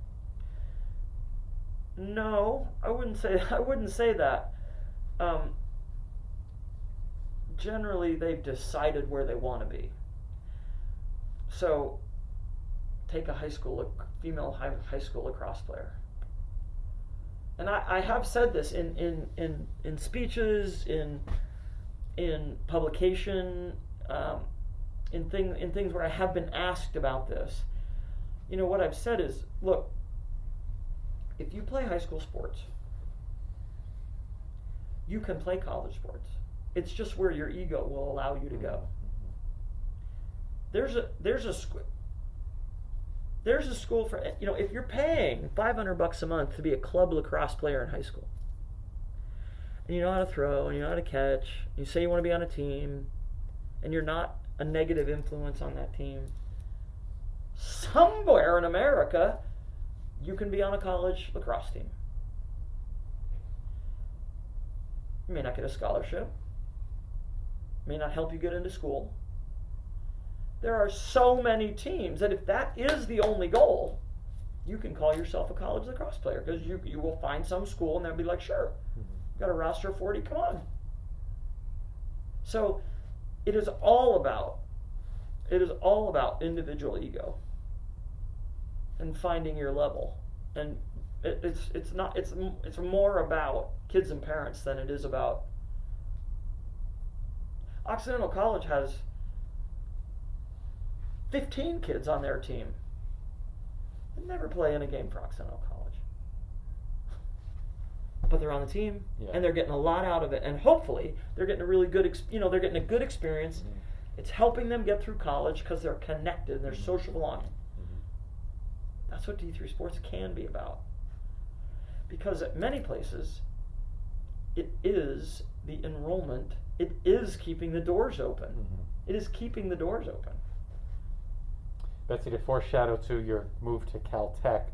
No, I wouldn't say that. Generally, they've decided where they want to be. So, take a female high school lacrosse player. And I have said this in speeches, in publication, in things where I have been asked about this. What I've said is, look, if you play high school sports, you can play college sports. It's just where your ego will allow you to go. There's a school for, if you're paying $500 a month to be a club lacrosse player in high school, and you know how to throw, and you know how to catch, you say you want to be on a team, and you're not a negative influence on that team, somewhere in America, you can be on a college lacrosse team. You may not get a scholarship, may not help you get into school. There are so many teams that if that is the only goal, you can call yourself a college lacrosse player, because you will find some school and they'll be like, sure, got a roster of 40, come on. So it is all about individual ego and finding your level. And it's more about kids and parents than it is about. Occidental College has 15 kids on their team that never play in a game for Occidental College, but they're on the team, and they're getting a lot out of it, and hopefully they're getting a really good they're getting a good experience. It's helping them get through college because they're connected and there's social belonging. That's what D3 sports can be about, because at many places it is the enrollment, it is keeping the doors open. It is keeping the doors open. Betsy, to foreshadow to your move to Caltech,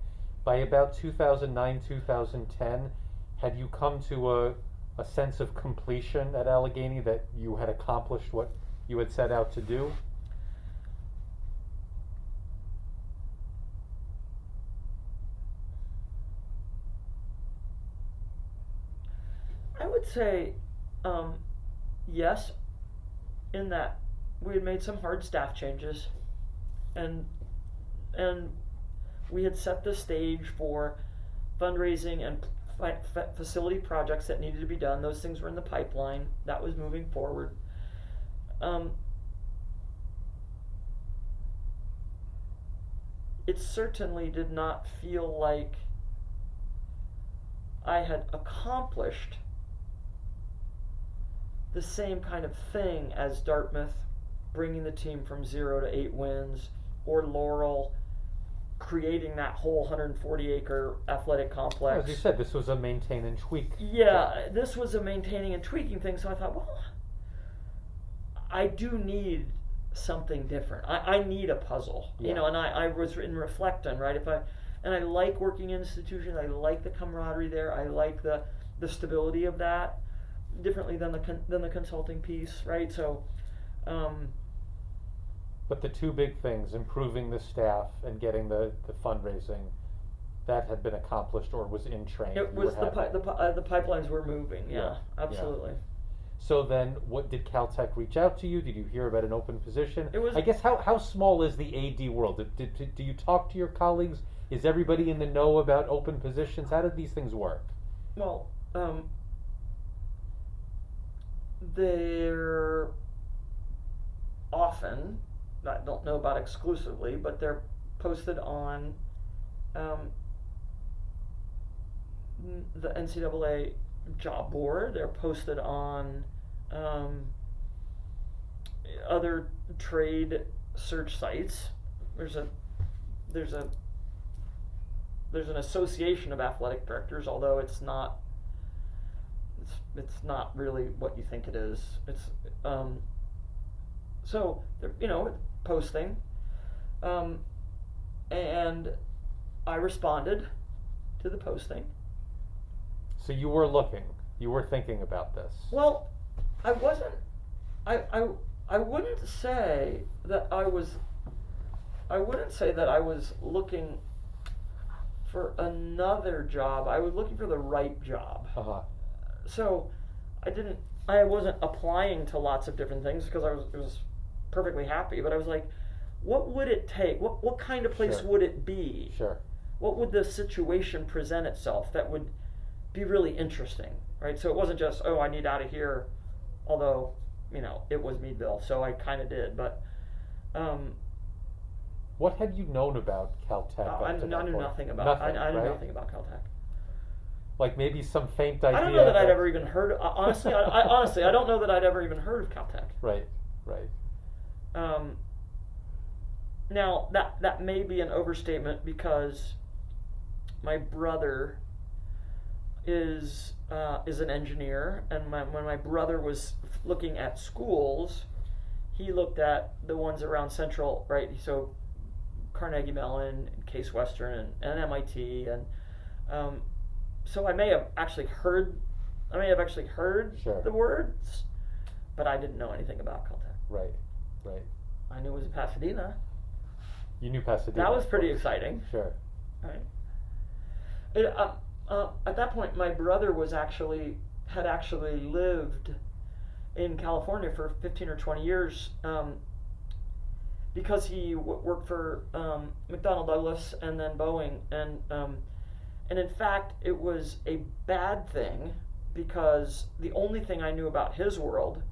by about 2009, 2010, had you come to a sense of completion at Allegheny, that you had accomplished what you had set out to do? I would say yes, in that we had made some hard staff changes, and we had set the stage for fundraising and facility projects that needed to be done. Those things were in the pipeline. That was moving forward. It certainly did not feel like I had accomplished the same kind of thing as Dartmouth, bringing the team from 0 to 8 wins, or Laurel, creating that whole 140-acre athletic complex. As you said, this was a maintain and tweak. Yeah, this was a maintaining and tweaking thing, so I thought, well, I do need something different. I need a puzzle, you know, and I was in reflecting, right? And I like working in institutions, I like the camaraderie there, I like the stability of that, differently than the consulting piece, right? So, but the two big things, improving the staff and getting the fundraising, that had been accomplished or was in train. It was the pipelines were moving. Yeah, absolutely. Yeah. So then, what did Caltech reach out to you? Did you hear about an open position? It was. I guess how small is the AD world? Do you talk to your colleagues? Is everybody in the know about open positions? How did these things work? Well, they're often, I don't know about exclusively, but they're posted on the NCAA job board. They're posted on other trade search sites. There's an association of athletic directors, although it's not really what you think it is. It's so they're posting, and I responded to the posting. So you were looking, you were thinking about this. Well, I wasn't. I wouldn't say that I was. I wouldn't say that I was looking for another job. I was looking for the right job. So I wasn't applying to lots of different things because I was perfectly happy, but I was like, what would it take? What kind of place would it be? Sure. What would the situation present itself that would be really interesting, right? So it wasn't just, oh, I need out of here, although, it was Meadville, so I kind of did, but what had you known about Caltech? I knew nothing about nothing, I knew right? nothing about Caltech. Like maybe some faint idea. I don't know that I'd ever even heard. Honestly, I don't know that I'd ever even heard of Caltech. Right. Now that may be an overstatement because my brother is an engineer, and when my brother was looking at schools, he looked at the ones around Central, right? So Carnegie Mellon, and Case Western, and MIT, and so I may have actually heard Sure. the words, but I didn't know anything about Caltech. Right. I knew it was in Pasadena. You knew Pasadena. That was pretty exciting. Sure. Right. At that point, my brother had actually lived in California for 15 or 20 years because he worked for McDonnell Douglas and then Boeing, and in fact, it was a bad thing because the only thing I knew about his world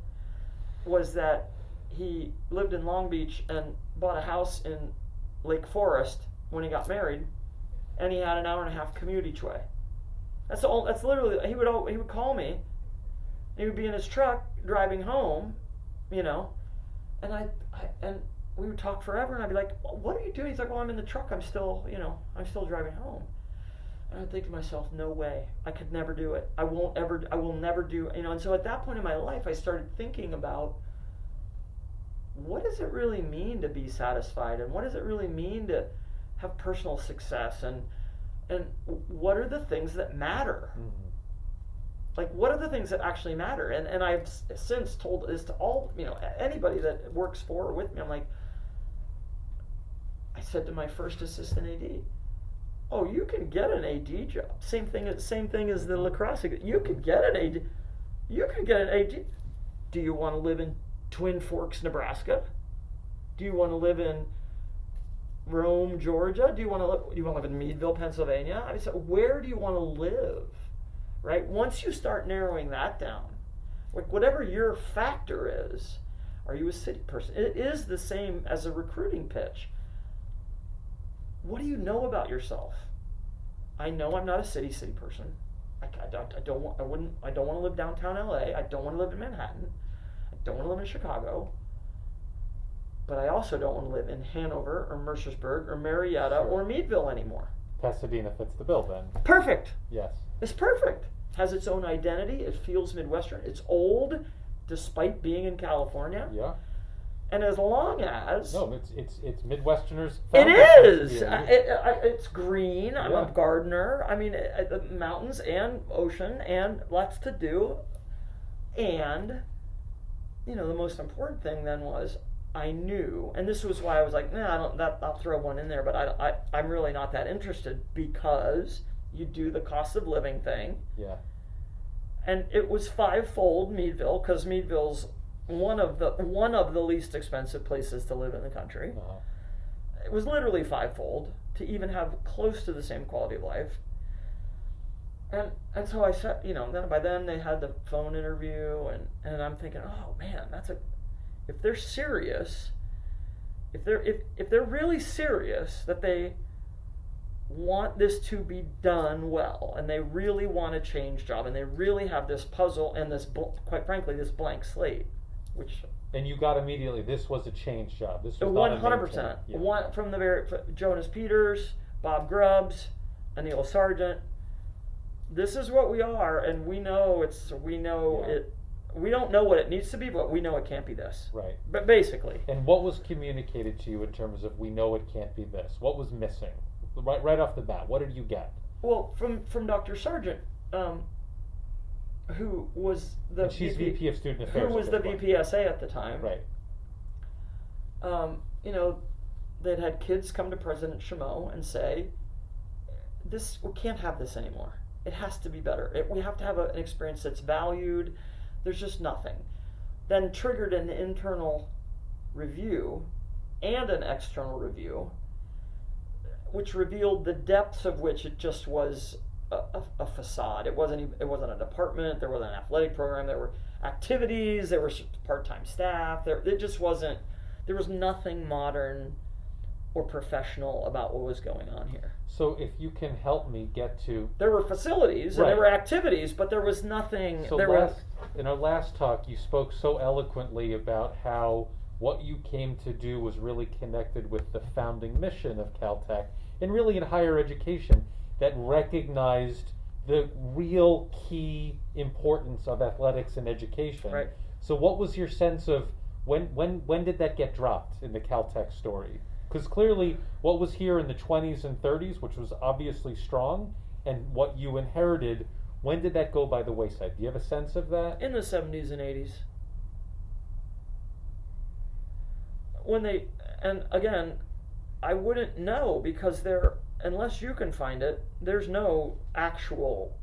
was that he lived in Long Beach and bought a house in Lake Forest when he got married, and he had an hour and a half commute each way. That's literally, he would call me, and he would be in his truck driving home, and and we would talk forever, and I'd be like, well, what are you doing? He's like, well, I'm in the truck, I'm still driving home. And I'd think to myself, no way, I could never do it. I will never do, and so at that point in my life, I started thinking about, what does it really mean to be satisfied, and what does it really mean to have personal success, and what are the things that matter? Mm-hmm. Like, what are the things that actually matter? And I've since told this to all, anybody that works for or with me. I'm like, I said to my first assistant AD, oh, you can get an AD job. Same thing as the lacrosse. You could get an AD. You could get an AD. Do you want to live in Twin Forks, Nebraska? Do you want to live in Rome, Georgia? Do you want to live in Meadville, Pennsylvania? I mean, so where do you want to live? Right? Once you start narrowing that down, like whatever your factor is, are you a city person? It is the same as a recruiting pitch. What do you know about yourself? I know I'm not a city person. I don't want to live downtown LA. I don't want to live in Manhattan. I don't want to live in Chicago. But I also don't want to live in Hanover or Mercersburg or Marietta or Meadville anymore. Pasadena fits the bill then. Perfect. Yes. It's perfect. Has its own identity. It feels Midwestern. It's old, despite being in California. Yeah. And as long as it's Midwesterners. It is. It's green. I'm a gardener. I mean, the mountains and ocean and lots to do. And the most important thing then was I knew, and this was why I was like, I'll throw one in there, but I'm really not that interested because you do the cost of living thing. Yeah. And it was fivefold Meadville, because Meadville's one of the least expensive places to live in the country. Uh-huh. It was literally fivefold to even have close to the same quality of life. And so I said, then by then they had the phone interview, and I'm thinking, oh man, if they're serious, if they're really serious that they want this to be done well, and they really want to change job, and they really have this puzzle and this, quite frankly, this blank slate, which. And you got immediately, this was a change job. This was 100%. One from the Jonas Peters, Bob Grubbs, Anil Sargent. This is what we are, and we know it. We don't know what it needs to be, but we know it can't be this. Right. But basically. And what was communicated to you in terms of we know it can't be this? What was missing? Right off the bat, what did you get? Well, from Dr. Sargent, who was the she's VP of Student Affairs. Who was the VPSA at the time. Right. They'd had kids come to President Chameau and say, we can't have this anymore. It has to be better. We have to have an experience that's valued. There's just nothing. Then triggered an internal review and an external review, which revealed the depths of which it just was a facade. It wasn't a department. There wasn't an athletic program. There were activities. There were part-time staff. It just wasn't. There was nothing modern or professional about what was going on here. So if you can help me get to... There were facilities and there were activities, but there was nothing... So in our last talk, you spoke so eloquently about how what you came to do was really connected with the founding mission of Caltech, and really in higher education, that recognized the real key importance of athletics and education. Right. So what was your sense of when did that get dropped in the Caltech story? Because clearly, what was here in the 20s and 30s, which was obviously strong, and what you inherited, when did that go by the wayside? Do you have a sense of that? In the 70s and 80s. And again, I wouldn't know because unless you can find it, there's no actual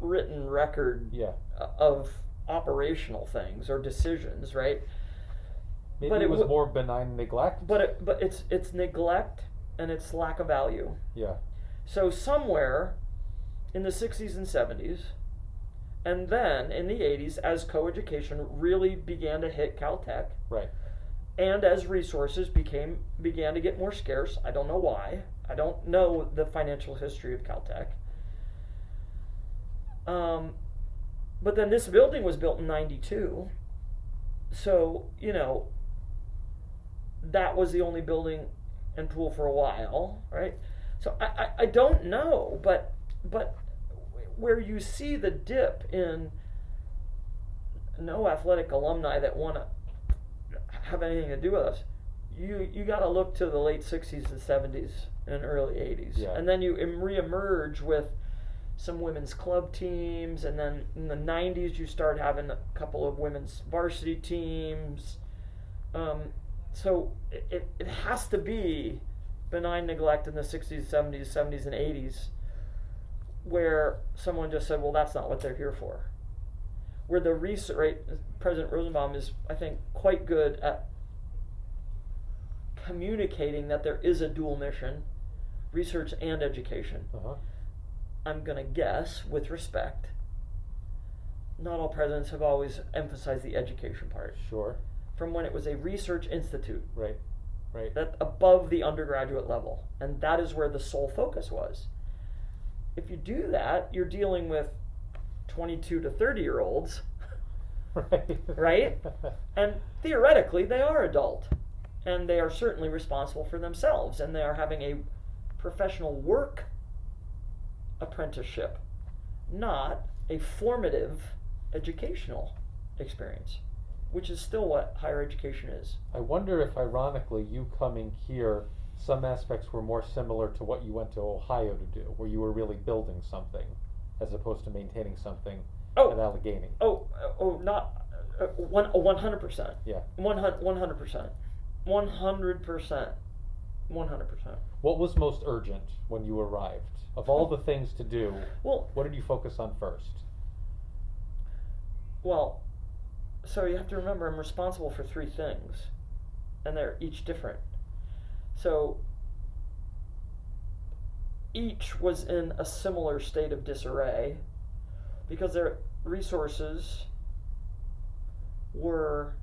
written record of operational things or decisions, right? Maybe it was more benign neglect. But it's neglect and it's lack of value. Yeah. So somewhere in the 60s and 70s, and then in the 80s, as coeducation really began to hit Caltech, right, and as resources began to get more scarce, I don't know why. I don't know the financial history of Caltech. But then this building was built in '92, so that was the only building and pool for a while, right? So I don't know, but where you see the dip in no athletic alumni that want to have anything to do with us, you got to look to the late 60s and 70s and early 80s. Yeah. And then you reemerge with some women's club teams, and then in the 90s you start having a couple of women's varsity teams. So it has to be benign neglect in the 60s, 70s, and 80s where someone just said, well, that's not what they're here for. Where the research, right, President Rosenbaum is, I think, quite good at communicating that there is a dual mission, research and education. Uh-huh. I'm going to guess, with respect, not all presidents have always emphasized the education part. Sure. From when it was a research institute. Right. That above the undergraduate level. And that is where the sole focus was. If you do that, you're dealing with 22 to 30-year-olds, right? And theoretically, they are adult. And they are certainly responsible for themselves. And they are having a professional work apprenticeship, not a formative educational experience, which is still what higher education is. I wonder if, ironically, you coming here, some aspects were more similar to what you went to Ohio to do, where you were really building something as opposed to maintaining something at Allegheny. Not 100%. Yeah. 100%. 100%. 100%. What was most urgent when you arrived? Of all the things to do, well, what did you focus on first? Well, so you have to remember I'm responsible for 3 things, and they're each different. So each was in a similar state of disarray because their resources were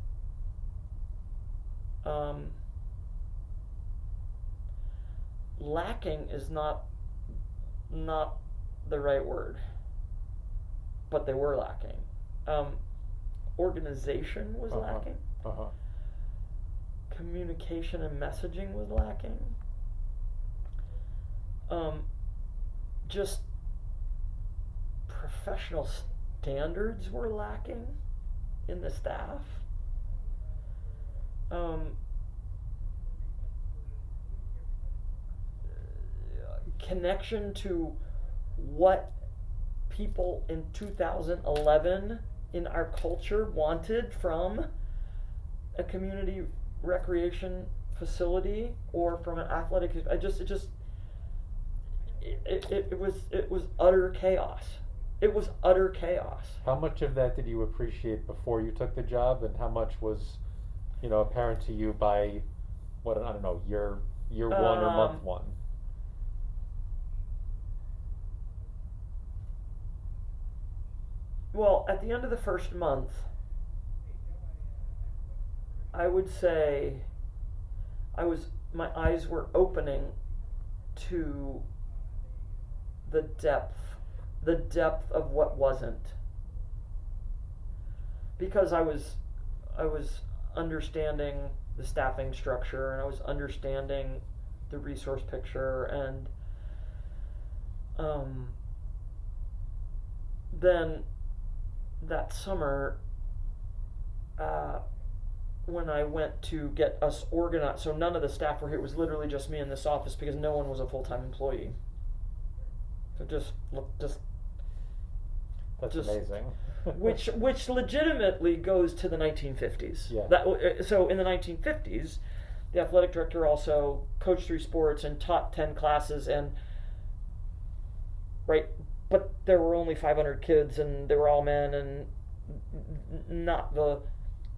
lacking is not the right word, but they were lacking. Organization was lacking. Uh-huh. Communication and messaging was lacking. Just professional standards were lacking in the staff. Connection to what people in 2011 in our culture wanted from a community recreation facility or from an athletic. It was utter chaos. It was utter chaos. How much of that did you appreciate before you took the job, and how much was, apparent to you by year 1 or month 1? Well, at the end of the first month, I would say my eyes were opening to the depth of what wasn't. Because I was understanding the staffing structure, and I was understanding the resource picture, and then that summer, when I went to get us organized. So none of the staff were here. It was literally just me in this office because no one was a full-time employee. So just That's amazing. which legitimately goes to the 1950s. Yeah. So in the 1950s, the athletic director also coached 3 sports and taught 10 classes, and right, but there were only 500 kids and they were all men, and not the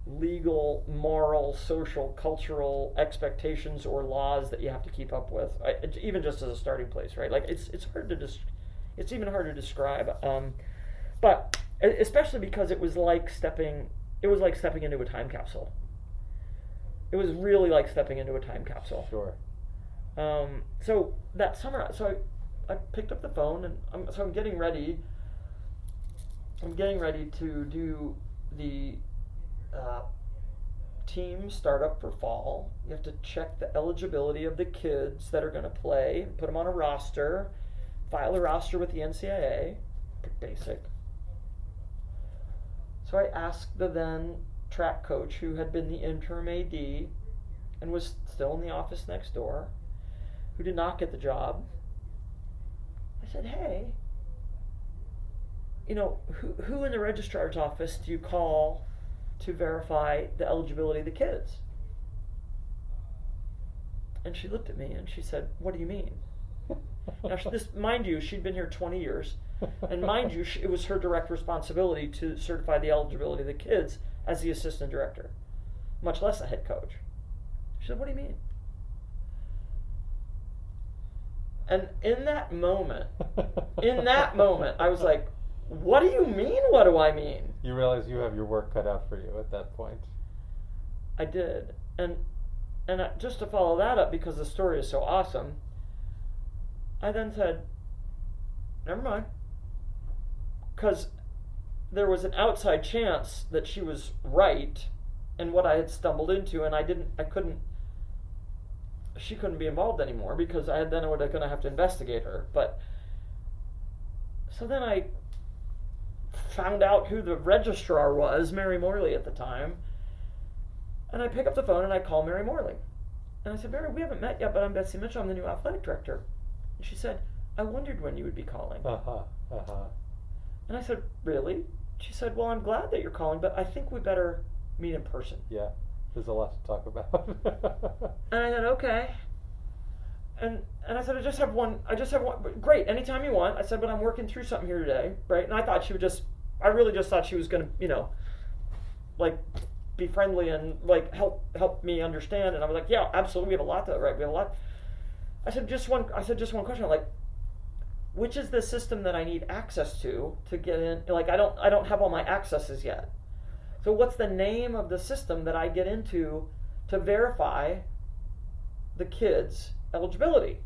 legal, moral, social, cultural expectations or laws that you have to keep up with, even just as a starting place, right? Like it's hard to it's even hard to describe, but especially because it was like stepping into a time capsule. It was really like stepping into a time capsule. Sure. So that summer, I picked up the phone, and I'm getting ready. I'm getting ready to do the team startup for fall. You have to check the eligibility of the kids that are going to play, put them on a roster, file a roster with the NCAA, basic. So I asked the then track coach, who had been the interim AD and was still in the office next door, who did not get the job. I said, hey, who in the registrar's office do you call to verify the eligibility of the kids? And she looked at me and she said, what do you mean? Now, mind you, she'd been here 20 years, and mind you, it was her direct responsibility to certify the eligibility of the kids as the assistant director, much less a head coach. She said, what do you mean? And in that moment, I was like, what do you mean, what do I mean? You realize you have your work cut out for you at that point. I did. And just to follow that up, because the story is so awesome, I then said, never mind. Because there was an outside chance that she was right in what I had stumbled into, and she couldn't be involved anymore, because I was going to have to investigate her. But so then I found out who the registrar was, Mary Morley at the time, and I pick up the phone and I call Mary Morley. And I said, Mary, we haven't met yet, but I'm Betsy Mitchell, I'm the new athletic director. And she said, I wondered when you would be calling. And I said, really? She said, well, I'm glad that you're calling, but I think we better meet in person. Yeah, there's a lot to talk about. And I said, okay. And I said, I just have one, great, anytime you want. I said, but I'm working through something here today, right? And I thought I really just thought she was going to, like, be friendly and, like, help me understand. And I was like, yeah, absolutely, we have a lot. I said, just one question, like, which is the system that I need access to get in? Like, I don't have all my accesses yet. So what's the name of the system that I get into to verify the kids' eligibility?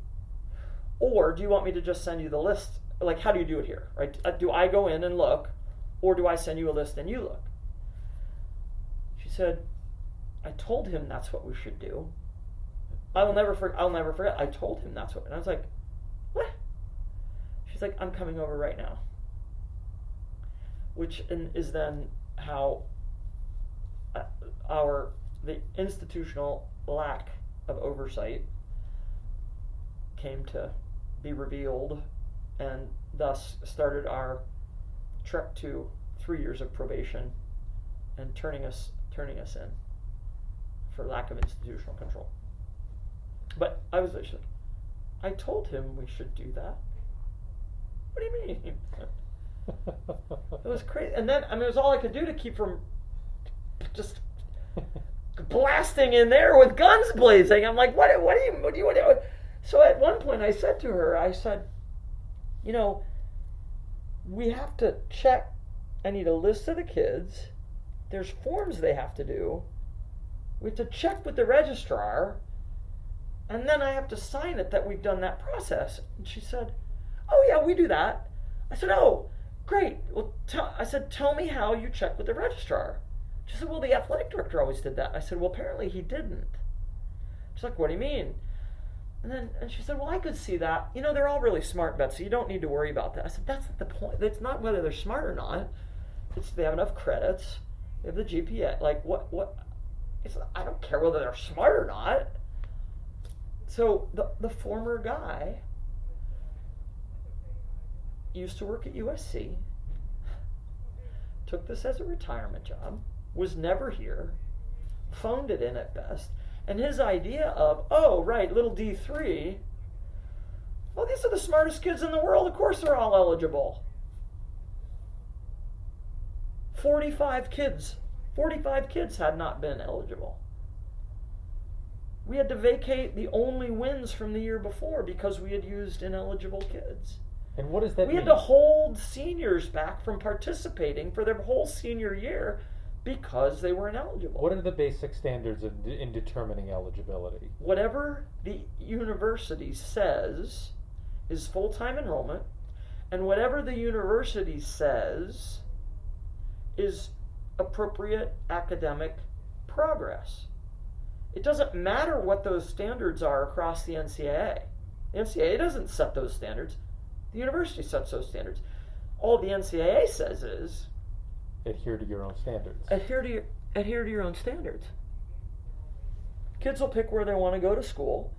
Or do you want me to just send you the list? Like, how do you do it here, right? Do I go in and look, or do I send you a list and you look? She said, I told him that's what we should do. I'll never forget. I told him that's what, and I was like, what? She's like, I'm coming over right now. Which is then how the institutional lack of oversight came to be revealed, and thus started our trek to 3 years of probation and turning us in for lack of institutional control. But I told him we should do that. What do you mean? It was crazy. And then, it was all I could do to keep from just blasting in there with guns blazing. I'm like, what do you? So at one point I said to her, we have to check. I need a list of the kids. There's forms they have to do. We have to check with the registrar. And then I have to sign it that we've done that process. And she said, oh yeah, we do that. I said, oh, great. Well, I said, tell me how you check with the registrar. She said, well, the athletic director always did that. I said, well, apparently he didn't. She's like, what do you mean? And she said, well, I could see that. They're all really smart, Betsy. You don't need to worry about that. I said, that's not the point. It's not whether they're smart or not. It's they have enough credits. They have the GPA. Like, what? I don't care whether they're smart or not. So the former guy used to work at USC, took this as a retirement job, was never here, phoned it in at best, and his idea of, oh, right, little D3, well, these are the smartest kids in the world, of course they're all eligible. 45 kids had not been eligible. We had to vacate the only wins from the year before because we had used ineligible kids. And what does that mean? We had to hold seniors back from participating for their whole senior year because they were ineligible. What are the basic standards in determining eligibility? Whatever the university says is full-time enrollment, and whatever the university says is appropriate academic progress. It doesn't matter what those standards are across the NCAA. The NCAA doesn't set those standards. The university sets those standards. All the NCAA says is adhere to your own standards. Adhere to your own standards. Kids will pick where they want to go to school.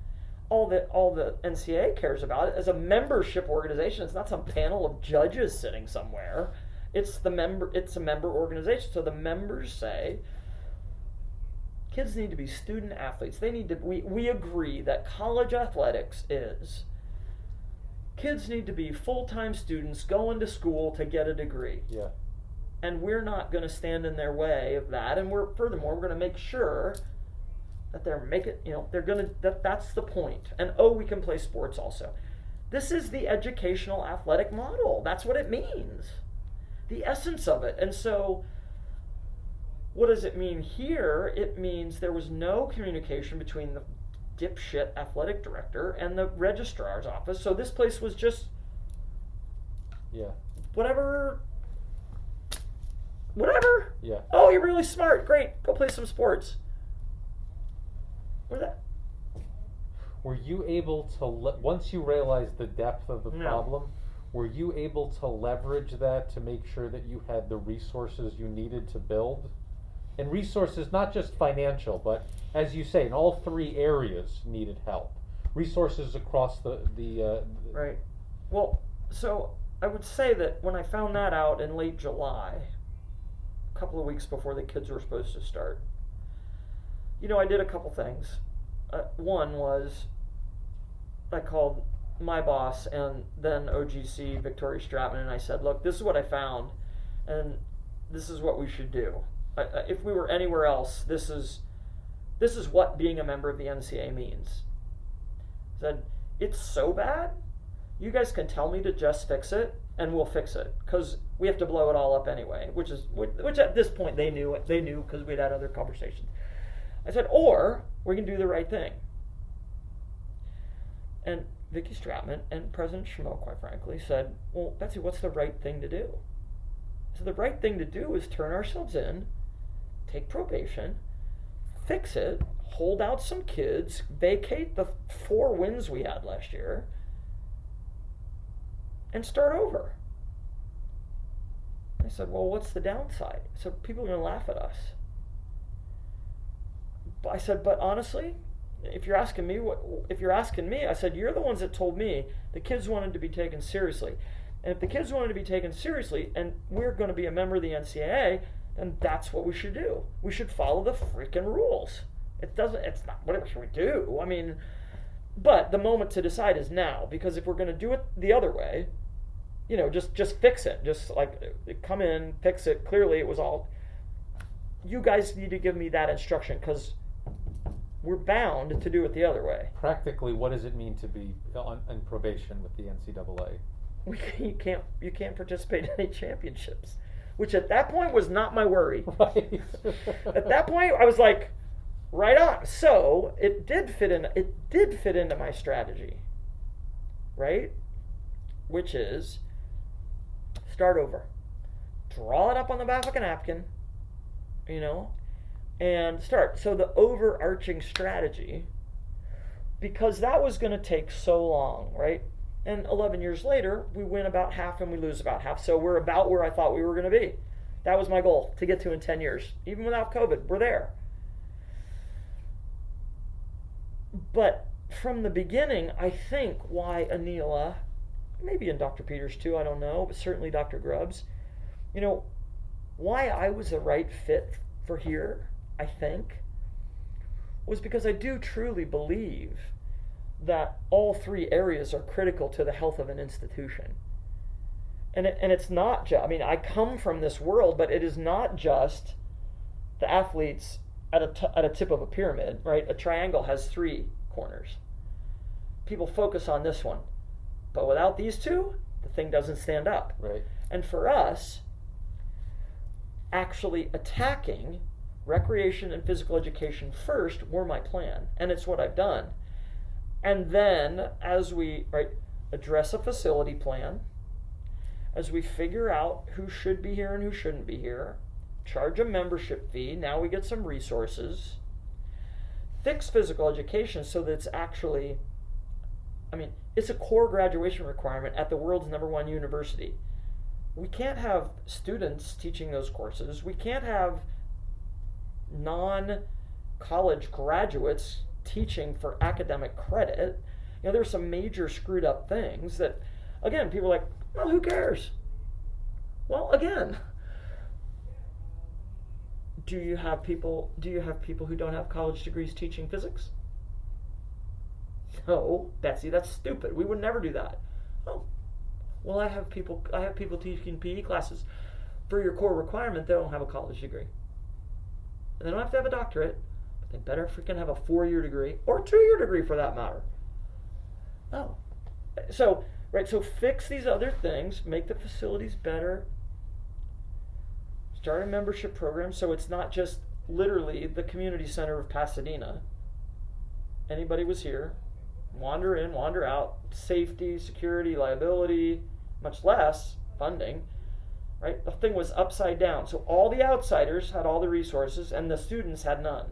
All the NCAA cares about it as a membership organization. It's not some panel of judges sitting somewhere. It's a member organization. So the members say kids need to be student athletes. We agree that college athletics is kids need to be full-time students going to school to get a degree. Yeah. And we're not going to stand in their way of that. And furthermore, we're going to make sure that that's the point. And we can play sports also. This is the educational athletic model. That's what it means. The essence of it. And so what does it mean here? It means there was no communication between the dipshit athletic director and the registrar's office. So this place was just whatever. Yeah. Oh, you're really smart. Great. Go play some sports. Where's that? Were you able to, once you realized the depth of the problem, were you able to leverage that to make sure that you had the resources you needed to build? And resources, not just financial, but as you say, in all three areas needed help. Resources across the Right. Well, so I would say that when I found that out in late July, a couple of weeks before the kids were supposed to start, I did a couple things. One was I called my boss and then OGC, Victoria Stratman, and I said, look, this is what I found, and this is what we should do. If we were anywhere else, this is what being a member of the NCAA means. I said, it's so bad, you guys can tell me to just fix it, and we'll fix it, because we have to blow it all up anyway, which at this point they knew because we'd had other conversations. I said, or we can do the right thing. And Vicki Stratman and President Schmo, quite frankly, said, well, Betsy, what's the right thing to do? So the right thing to do is turn ourselves in, take probation, fix it, hold out some kids, vacate the 4 wins we had last year, and start over. I said, well, what's the downside? So people are going to laugh at us. I said, but honestly, if you're asking me, I said, you're the ones that told me the kids wanted to be taken seriously. And if the kids wanted to be taken seriously and we're going to be a member of the NCAA, then that's what we should do. We should follow the freaking rules. It's not, whatever should we do? I mean, but the moment to decide is now, because if we're going to do it the other way, just fix it. Just like come in, fix it. Clearly it was all, you guys need to give me that instruction because we're bound to do it the other way. Practically, what does it mean to be on probation with the NCAA? You can't participate in any championships, which at that point was not my worry. Right. At that point, I was like, right on. So it did fit into my strategy, right? Which is start over, draw it up on the back of a napkin, and start. So the overarching strategy, because that was going to take so long, right? And 11 years later, we win about half and we lose about half. So we're about where I thought we were going to be. That was my goal, to get to in 10 years. Even without COVID, we're there. But from the beginning, I think why Anila, maybe in Dr. Peters too, I don't know, but certainly Dr. Grubbs, why I was a right fit for here, I think, was because I do truly believe that all three areas are critical to the health of an institution. And it's not just, I come from this world, but it is not just the athletes at a tip of a pyramid, right? A triangle has three corners. People focus on this one. But without these two, the thing doesn't stand up. Right. And for us, actually attacking recreation and physical education first were my plan. And it's what I've done. And then as we address a facility plan, as we figure out who should be here and who shouldn't be here, charge a membership fee, now we get some resources, fix physical education so that it's actually, it's a core graduation requirement at the world's #1 university. We can't have students teaching those courses. We can't have non-college graduates teaching for academic credit. There's some major screwed up things that, again, people are like, well, who cares? Well, again, do you have people who don't have college degrees teaching physics? No, Betsy, that's stupid. We would never do that. Oh, well, I have people teaching PE classes. For your core requirement, they don't have a college degree. And they don't have to have a doctorate, but they better freaking have a 4-year degree, or a 2-year degree for that matter. Oh. So fix these other things, make the facilities better, start a membership program so it's not just literally the community center of Pasadena. Anybody was here, wander in, wander out, safety, security, liability, much less funding, right? The thing was upside down. So all the outsiders had all the resources and the students had none.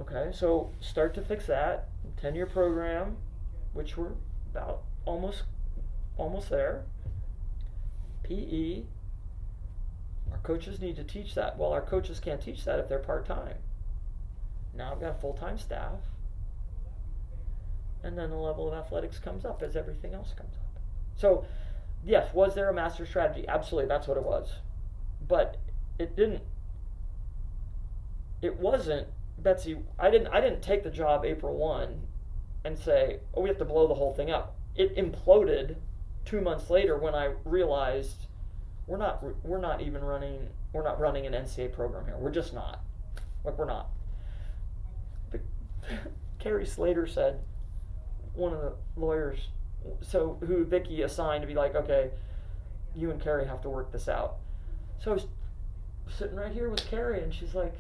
Okay, so start to fix that. 10-year program, which we're about almost there. PE, our coaches need to teach that. Well, our coaches can't teach that if they're part-time. Now I've got a full-time staff. And then the level of athletics comes up as everything else comes up. So, yes, was there a master strategy? Absolutely, that's what it was. But it wasn't, Betsy, I didn't take the job April 1 and say, oh, we have to blow the whole thing up. It imploded 2 months later when I realized we're not running an NCAA program here. We're just not. We're not. Carrie Slater said, one of the lawyers, who Vicky assigned to be like, okay, you and Carrie have to work this out. So I was sitting right here with Carrie, and she's like,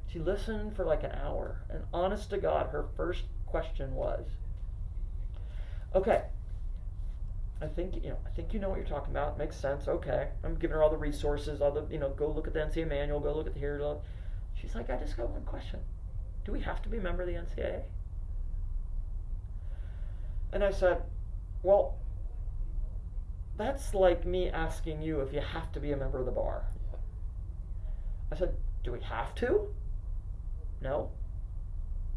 she listened for like an hour, and honest to God, her first question was, okay, I think you know what you're talking about. It makes sense. Okay, I'm giving her all the resources, all the go look at the NCAA manual, go look at the here. She's like, I just got one question. Do we have to be a member of the NCAA? And I said, well, that's like me asking you if you have to be a member of the bar. I said, do we have to? No.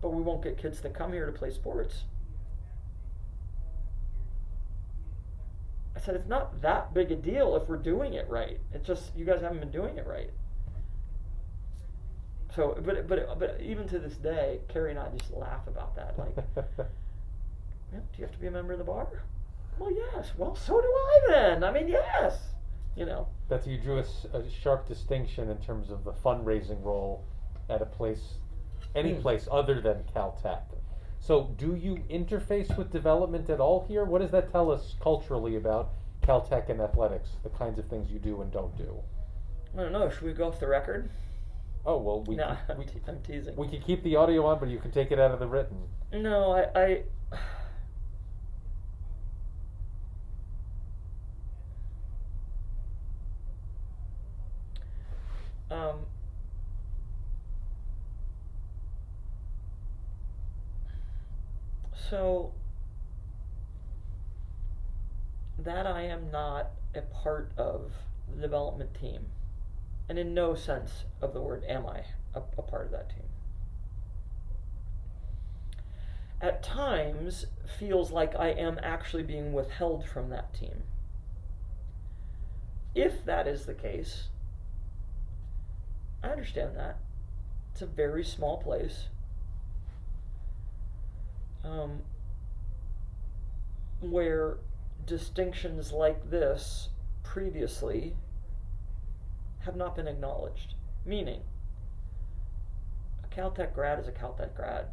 But we won't get kids to come here to play sports. I said, it's not that big a deal if we're doing it right. It's just you guys haven't been doing it right. So, but even to this day, Carrie and I just laugh about that. Like, do you have to be a member of the bar? Well, yes. Well, so do I then. Yes. That you drew a sharp distinction in terms of the fundraising role at a place, any place other than Caltech. So do you interface with development at all here? What does that tell us culturally about Caltech and athletics, the kinds of things you do and don't do? I don't know. Should we go off the record? Oh, well, I'm teasing. We can keep the audio on, but you can take it out of the written. No, I so that I am not a part of the development team, and in no sense of the word am I a part of that team. at times feels like I am actually being withheld from that team. If that is the case, I understand that. It's a very small place. Where distinctions like this previously have not been acknowledged. Meaning, a Caltech grad is a Caltech grad.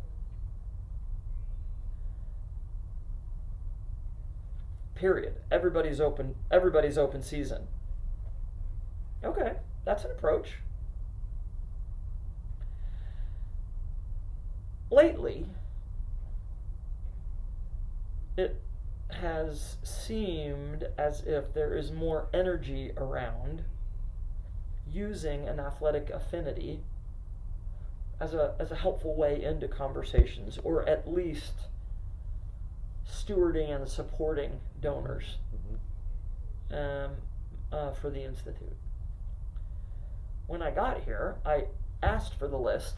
Period. Everybody's open season. Okay, that's an approach. Lately, it has seemed as if there is more energy around using an athletic affinity as a helpful way into conversations, or at least stewarding and supporting donors for the Institute. When I got here, I asked for the list.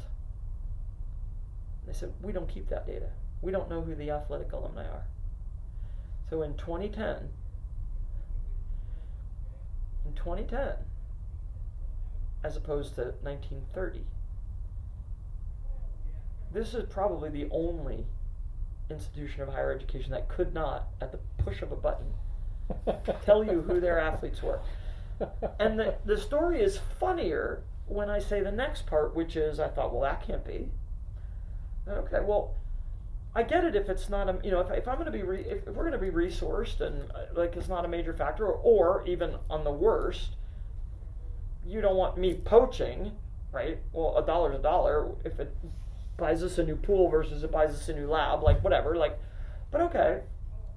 They said, we don't keep that data. We don't know who the athletic alumni are. So in 2010, as opposed to 1930, this is probably the only institution of higher education that could not, at the push of a button, tell you who their athletes were. And the story is funnier when I say the next part, which is, I thought, well, that can't be. Okay, well, I get it if it's not a, if I'm going to be, if we're going to be resourced and like it's not a major factor, or even on the worst, you don't want me poaching, right? Well, $1's a dollar if it buys us a new pool versus it buys us a new lab, like whatever, like, but okay,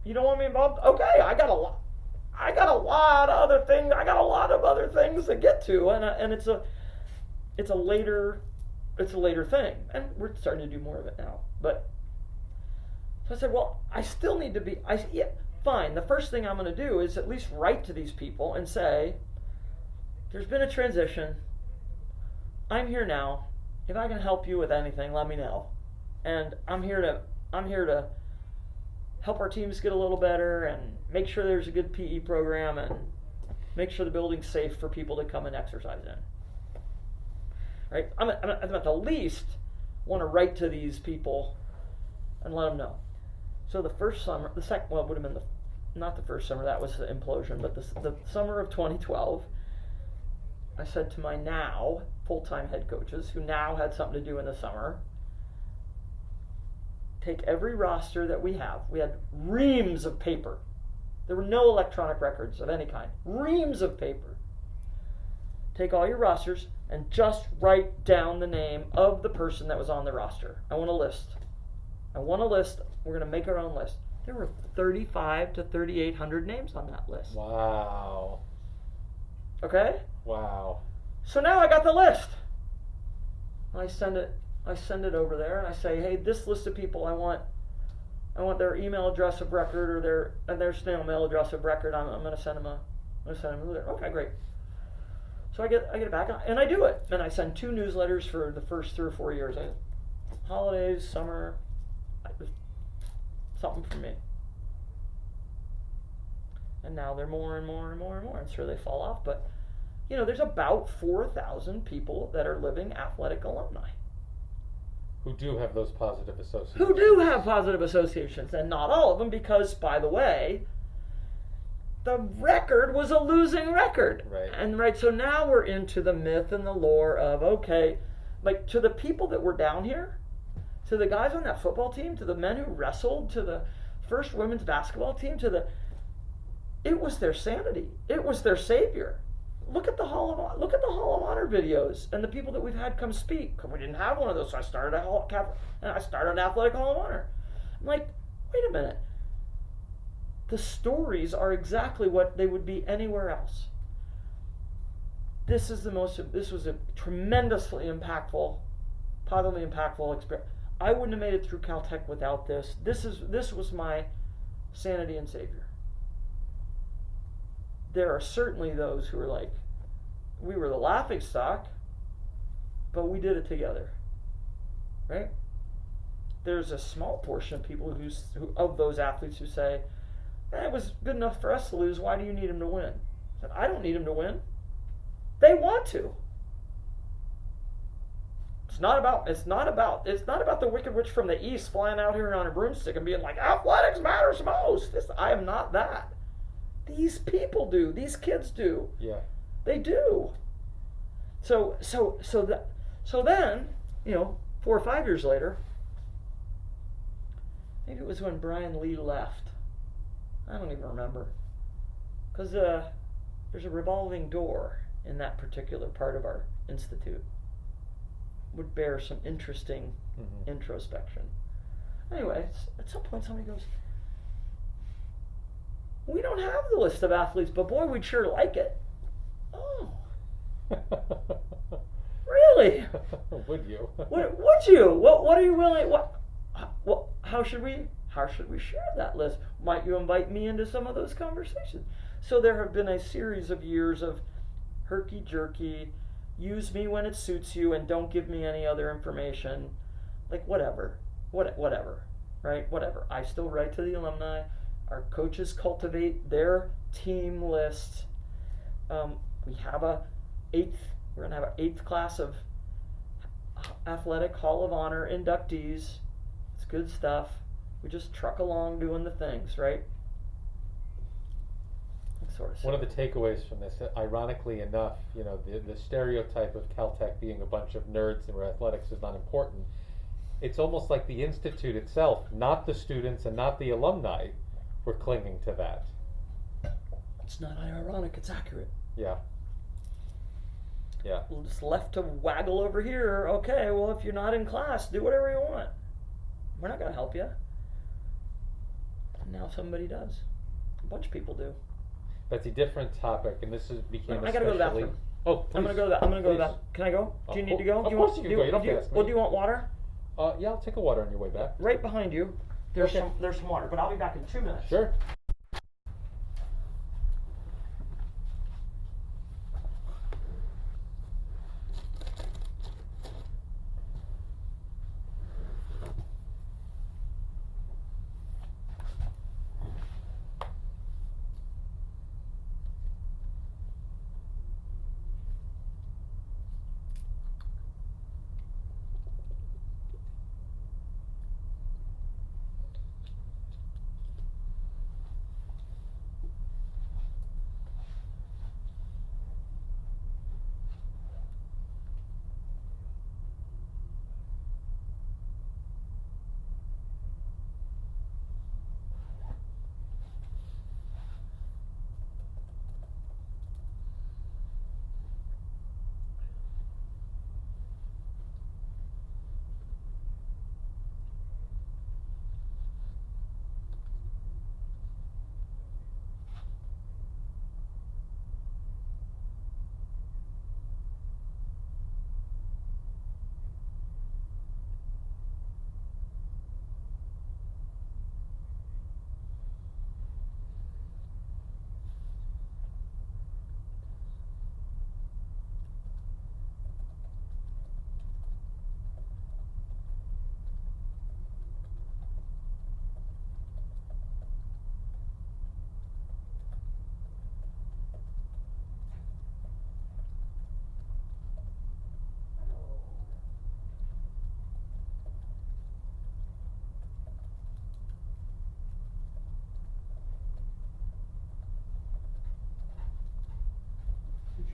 you don't want me involved? Okay, I got a lot of other things to get to, and it's a later thing, and we're starting to do more of it now. But so I said, well, I still need to be. Fine. The first thing I'm going to do is at least write to these people and say, there's been a transition. I'm here now. If I can help you with anything, let me know. And I'm here to help our teams get a little better and make sure there's a good PE program and make sure the building's safe for people to come and exercise in. Right? I'm at the least want to write to these people and let them know. So the first summer, it would have been not the first summer, that was the implosion, but the summer of 2012, I said to my now full-time head coaches, who now had something to do in the summer, take every roster that we have. We had reams of paper. There were no electronic records of any kind. Reams of paper. Take all your rosters and just write down the name of the person that was on the roster. I want a list. We're going to make our own list. There were 3,500 to 3,800 names on that list. Wow. Okay? Wow. So now I got the list. I send it over there, and I say, hey, this list of people, I want their email address of record or their snail mail address of record. I'm going to send them over there. Okay, great. So I get it back, and I do it, and I send 2 newsletters for the first 3 or 4 years. Holidays, summer, something for me. And now they're more and more and more and more. I'm sure they fall off, but there's about 4,000 people that are living athletic alumni. Who do have those positive associations. Who do have positive associations, and not all of them, because, by the way, the record was a losing record. Right. And so now we're into the myth and the lore of, okay, like to the people that were down here, to the guys on that football team, to the men who wrestled, to the first women's basketball team, it was their sanity. It was their savior. Look at the Hall of Honor videos and the people that we've had come speak. We didn't have one of those, so I started an Athletic Hall of Honor. I'm like, wait a minute. The stories are exactly what they would be anywhere else. This was a tremendously impactful, positively impactful experience. I wouldn't have made it through Caltech without this. This was my sanity and savior. There are certainly those who are like, we were the laughing stock, but we did it together, right? there's a small portion of people who of those athletes who say, it was good enough for us to lose. Why do you need him to win? I said, I don't need him to win. They want to. It's not about the Wicked Witch from the East flying out here on a broomstick and being like, athletics matters most. I am not that. These people do. These kids do. Yeah. They do. So then, 4 or 5 years later, maybe it was when Brian Lee left. I don't even remember. Because there's a revolving door in that particular part of our institute. Would bear some interesting introspection. Anyway, at some point somebody goes, we don't have the list of athletes, but boy, we'd sure like it. Oh. Really? Would you? Would you? What are you willing? How should we share that list? Might you invite me into some of those conversations? So there have been a series of years of herky-jerky, use me when it suits you and don't give me any other information. Like whatever, right? Whatever. I still write to the alumni. Our coaches cultivate their team list. We're going to have an 8th class of Athletic Hall of Honor inductees. It's good stuff. We just truck along doing the things, right? Sort of. One of the takeaways from this, ironically enough, the stereotype of Caltech being a bunch of nerds and where athletics is not important, it's almost like the institute itself, not the students and not the alumni, were clinging to that. It's not ironic, it's accurate. Yeah. Yeah. We're just left to waggle over here. Okay, well, if you're not in class, do whatever you want. We're not going to help you. And now somebody does. A bunch of people do. That's a different topic, and this became I gotta go to the bathroom. Oh, please. I'm gonna go to the bathroom. Can I go? Do you need to go? Of course you can go. You don't have to ask me. Well, do you want water? Yeah, I'll take a water on your way back. Right behind you. There's Okay. some water, but I'll be back in 2 minutes. Sure.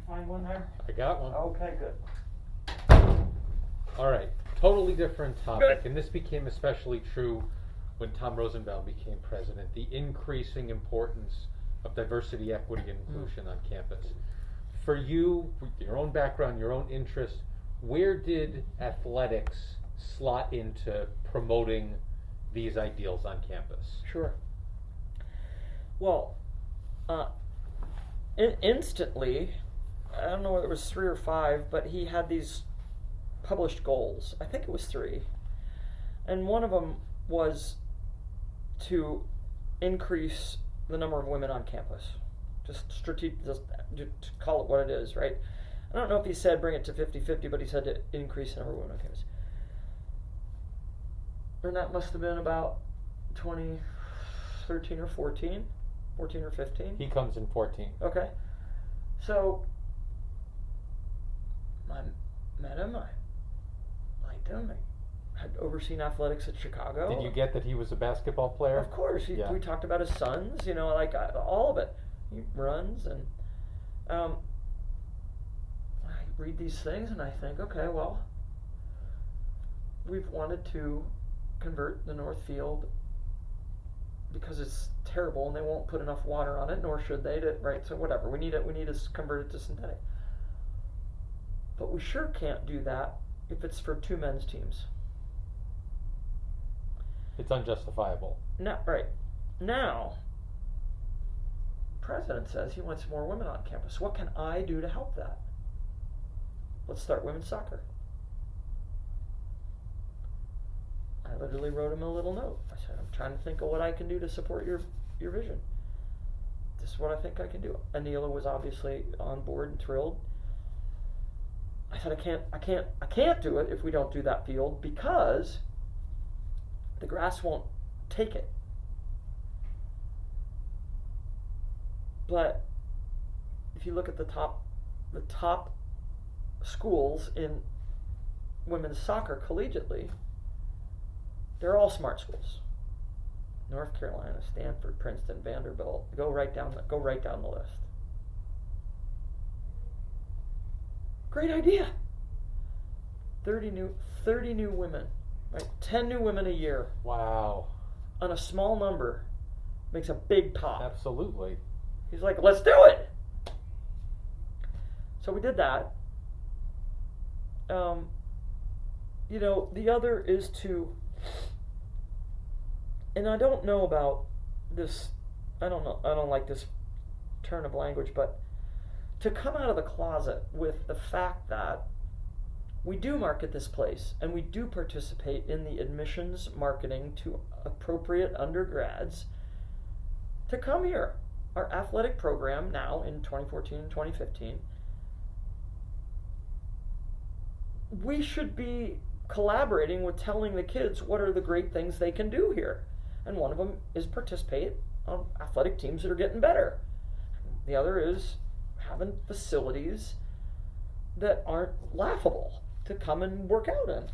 Find one there? I got one. Okay, good. All right, totally different topic, Good. and this became especially true when Tom Rosenbaum became president, the increasing importance of diversity, equity, and inclusion on campus. For you, with your own background, your own interest, where did athletics slot into promoting these ideals on campus? Sure. Well, instantly, I don't know whether it was 3 or 5, but he had these published goals. I think it was 3. And one of them was to increase the number of women on campus. Just to call it what it is, right? I don't know if he said bring it to 50-50, but he said to increase the number of women on campus. And that must have been about 2013 or 14 or 15. He comes in 14. Okay. So I met him, I liked him, I had overseen athletics at Chicago. Did you get that he was a basketball player? Of course. Yeah. We talked about his sons, like all of it. He runs, and I read these things and I think, okay, well, we've wanted to convert the North Field because it's terrible and they won't put enough water on it, nor should they, right? So whatever, we need to convert it to synthetic. But we sure can't do that if it's for 2 men's teams. It's unjustifiable. Right. Now, the president says he wants more women on campus. What can I do to help that? Let's start women's soccer. I literally wrote him a little note. I said, I'm trying to think of what I can do to support your vision. This is what I think I can do. Anila was obviously on board and thrilled. I said, I can't do it if we don't do that field because the grass won't take it. But if you look at the top schools in women's soccer collegiately, they're all smart schools. North Carolina, Stanford, Princeton, Vanderbilt. Go right down the list. Great idea. 30 new women, right? 10 new women a year. Wow. On a small number makes a big pop. Absolutely. He's like, let's do it. So we did that. The other is to, and I don't know about this, I don't like this turn of language, but to come out of the closet with the fact that we do market this place and we do participate in the admissions marketing to appropriate undergrads to come here. Our athletic program now in 2014 and 2015, we should be collaborating with telling the kids what are the great things they can do here. And one of them is participate on athletic teams that are getting better. The other is having facilities that aren't laughable to come and work out in.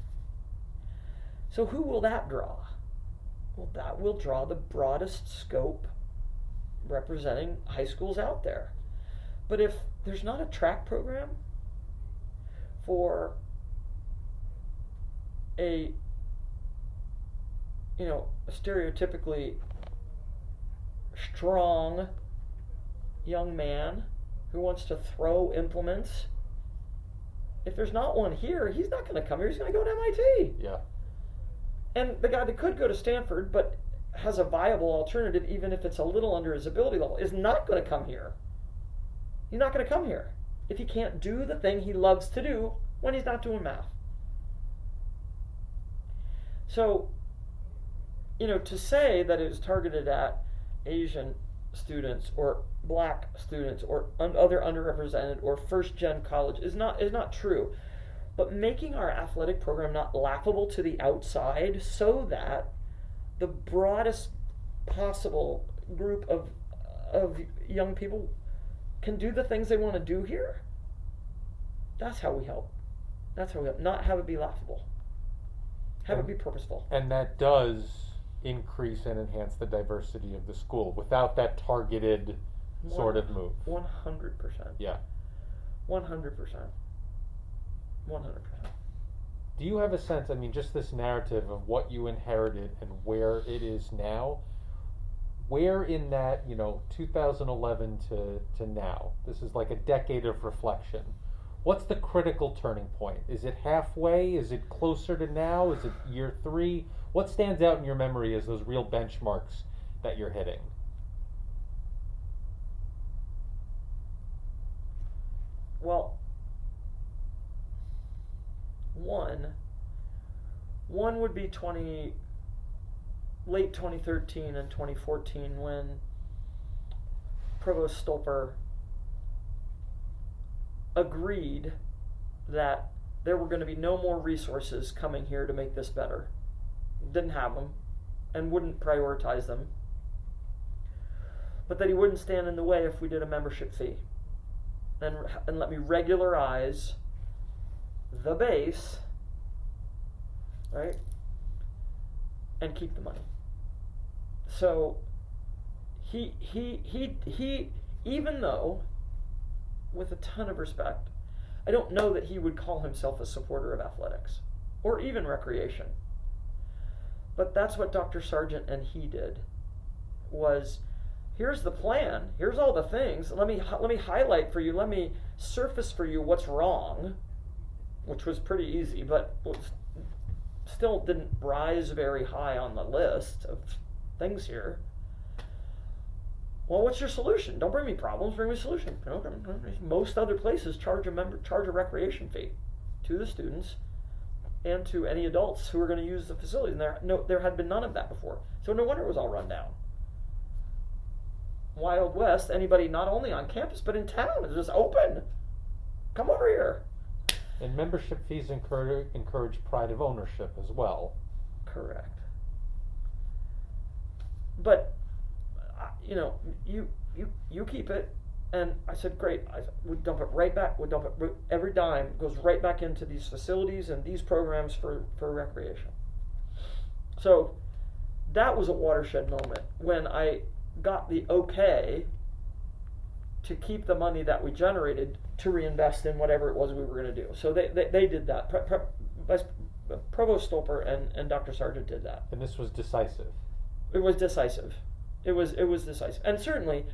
So who will that draw? Well, that will draw the broadest scope representing high schools out there. But if there's not a track program for a stereotypically strong young man who wants to throw implements, if there's not one here, he's not going to come here. He's going to go to MIT. Yeah. And the guy that could go to Stanford but has a viable alternative, even if it's a little under his ability level, is not going to come here. He's not going to come here if he can't do the thing he loves to do when he's not doing math. So, to say that it was targeted at Asian students or black students or other underrepresented or first-gen college is not true. But making our athletic program not laughable to the outside so that the broadest possible group of young people can do the things they want to do here, that's how we help. Not have it be laughable. Have it be purposeful. And that does increase and enhance the diversity of the school without that targeted sort of move. 100%. Yeah. 100%. 100%. Do you have a sense, just this narrative of what you inherited and where it is now, where in that, 2011 to now, this is like a decade of reflection, what's the critical turning point? Is it halfway? Is it closer to now? Is it year 3? What stands out in your memory as those real benchmarks that you're hitting? Well, one would be late 2013 and 2014 when Provost Stolper agreed that there were going to be no more resources coming here to make this better. didn't have them, and wouldn't prioritize them, but that he wouldn't stand in the way if we did a membership fee, and let me regularize the base, right, and keep the money. So he even though, with a ton of respect, I don't know that he would call himself a supporter of athletics or even recreation. But that's what Dr. Sargent and he did. Was, here's the plan, here's all the things, let me highlight for you, let me surface for you what's wrong, which was pretty easy, but still didn't rise very high on the list of things here. Well, what's your solution? Don't bring me problems, bring me a solution. Most other places charge a recreation fee to the students and to any adults who are going to use the facility. And there had been none of that before. So no wonder it was all run down. Wild West, anybody not only on campus but in town is just open. Come over here. And membership fees encourage pride of ownership as well. Correct. But you keep it, and I said, great. We dump it right back. We dump it. Every dime goes right back into these facilities and these programs for recreation. So that was a watershed moment when I got the okay to keep the money that we generated to reinvest in whatever it was we were going to do. So they did that. Provost Stolper and Dr. Sargent did that. And this was decisive. It was decisive. It was decisive. And certainly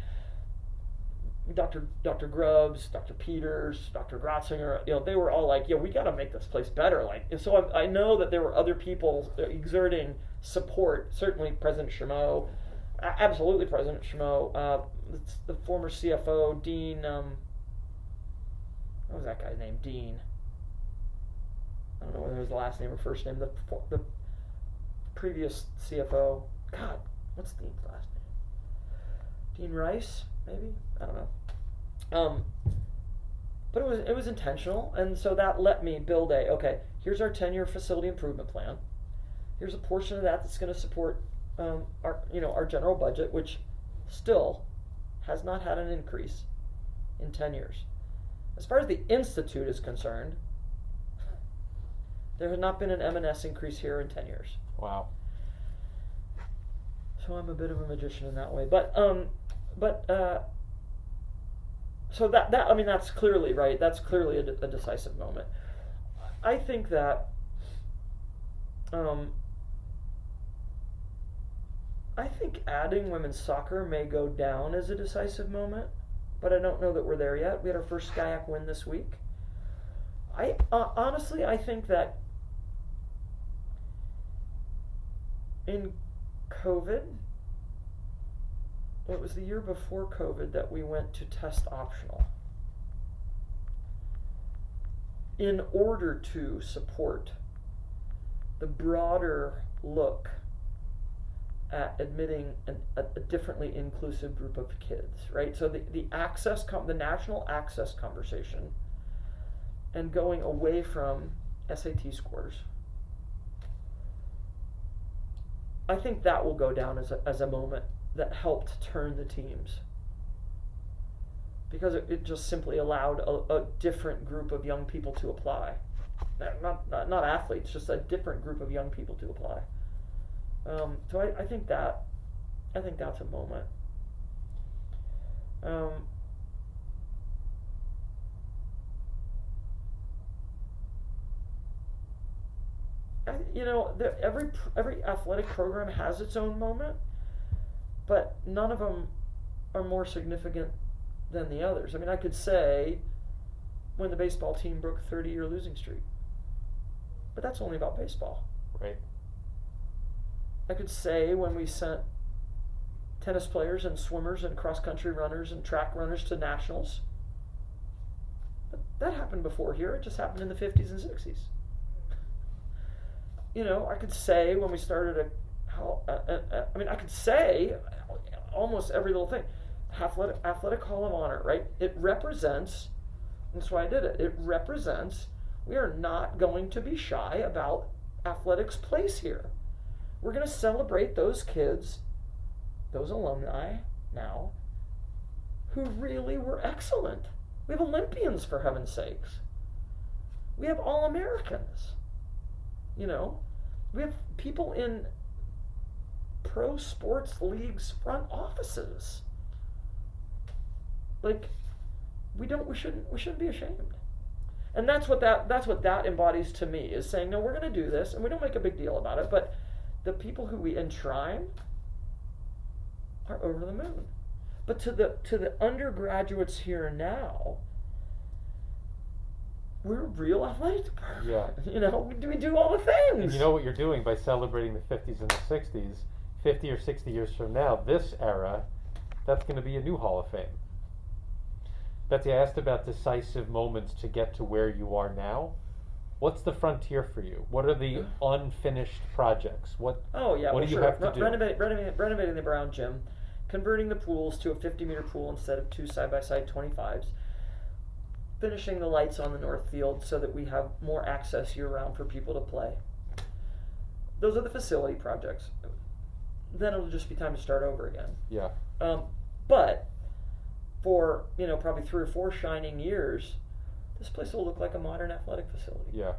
Dr. Grubbs, Dr. Peters, Dr. Grotzinger, they were all like, we got to make this place better. And so I know that there were other people exerting support. Certainly President Chameau, absolutely President Chameau, the former CFO, Dean, what was that guy's name? Dean. I don't know whether it was the last name or first name. The previous CFO. God, what's Dean's last name? Dean Rice, maybe? I don't know. But it was intentional, and so that let me build here's our 10-year facility improvement plan. Here's a portion of that's going to support our general budget, which still has not had an increase in 10 years. As far as the Institute is concerned, there has not been an M&S increase here in 10 years. Wow. So I'm a bit of a magician in that way. So that's clearly right. That's clearly a decisive moment. I think that I think adding women's soccer may go down as a decisive moment, but I don't know that we're there yet. We had our first SCIAC win this week. I honestly think that in COVID, it was the year before COVID that we went to test optional in order to support the broader look at admitting a differently inclusive group of kids, right? So the national access conversation and going away from SAT scores, I think that will go down as a moment that helped turn the teams, because it just simply allowed a different group of young people to apply. Not athletes, just a different group of young people to apply. So I think that's a moment. Every athletic program has its own moment, but none of them are more significant than the others. I mean, I could say when the baseball team broke a 30-year losing streak, but that's only about baseball. Right. I could say when we sent tennis players and swimmers and cross-country runners and track runners to nationals. But that happened before here. It just happened in the 50s and 60s. I could say when we started I could say almost every little thing. Athletic Hall of Honor, right? It represents, that's why I did it. It represents, we are not going to be shy about athletics' place here. we're going to celebrate those kids, those alumni now, who really were excellent. We have Olympians, for heaven's sakes. We have All-Americans. You know, we have people in pro sports leagues front offices. Like, we shouldn't be ashamed. And that's what that embodies to me, is saying, no, we're going to do this, and we don't make a big deal about it, but the people who we enshrine are over the moon. But to the undergraduates here now, we're real athletic department. Yeah. You know, we do all the things. And you know what you're doing by celebrating the 50s and the 60s, 50 or 60 years from now, this era, that's going to be a new Hall of Fame. Betsy, I asked about decisive moments to get to where you are now. What's the frontier for you? What are the unfinished projects? What do you have to do? Renovating the Brown Gym, converting the pools to a 50-meter pool instead of 2 side-by-side 25s, finishing the lights on the north field so that we have more access year-round for people to play. Those are the facility projects. Then it'll just be time to start over again. Yeah. But for, you know, probably 3 or 4 shining years, this place will look like a modern athletic facility. Yeah.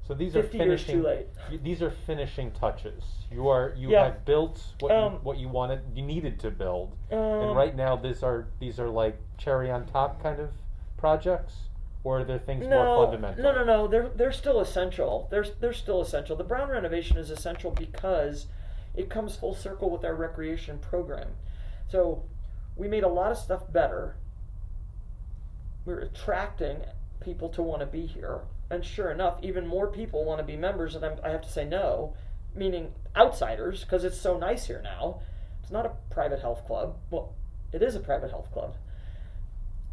So these are 50 years finishing. too late. These are finishing touches. You have built what you wanted, you needed to build, and right now these are like cherry on top kind of projects, or are there things more fundamental? No. They're still essential. They're still essential. The Brown renovation is essential because it comes full circle with our recreation program. So we made a lot of stuff better. We're attracting people to want to be here. And sure enough, even more people want to be members, and I have to say no, meaning outsiders, because it's so nice here now. It's not a private health club. Well, it is a private health club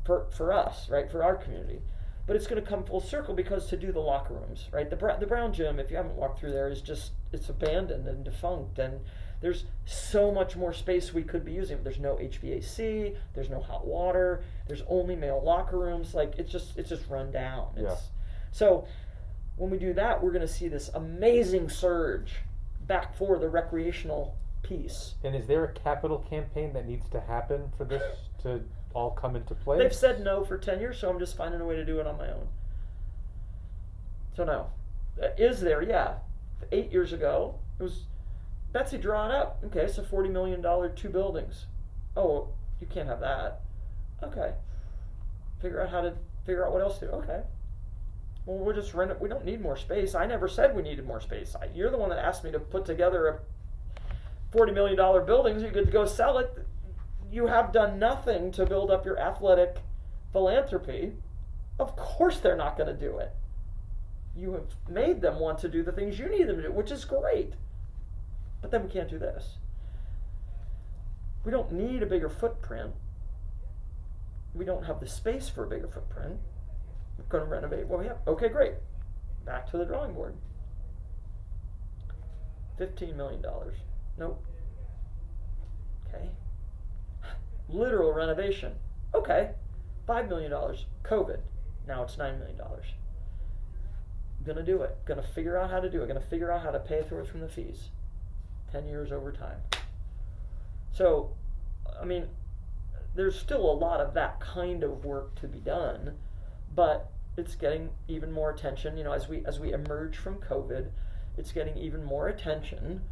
for us, right, for our community. But it's going to come full circle because to do the locker rooms, right, the Brown Gym, if you haven't walked through there, it's abandoned and defunct, and there's so much more space we could be using. There's no HVAC, there's no hot water, there's only male locker rooms. Like, it's just run down. So when we do that, we're going to see this amazing surge back for the recreational piece. And is there a capital campaign that needs to happen for this to all come into play? They've said no for 10 years, so I'm just finding a way to do it on my own. So no. Is there? Yeah. 8 years ago, it was Betsy drawn up. Okay, so $40 million, 2 buildings. Oh, you can't have that. Okay. Figure out what else to do. Okay. Well, we'll just rent it. We don't need more space. I never said we needed more space. You're the one that asked me to put together a $40 million building so you could go sell it. You have done nothing to build up your athletic philanthropy. Of course they're not going to do it. You have made them want to do the things you need them to do, which is great. But then we can't do this. We don't need a bigger footprint. We don't have the space for a bigger footprint. We're going to renovate what we have. Okay, great. Back to the drawing board. $15 million. Nope. Okay. Literal renovation. Okay. $5 million. COVID. Now it's $9 million. Gonna do it. Gonna figure out how to do it. Gonna figure out how to pay through it from the fees. 10 years over time. So, I mean, there's still a lot of that kind of work to be done, but it's getting even more attention. You know, as we emerge from COVID, it's getting even more attention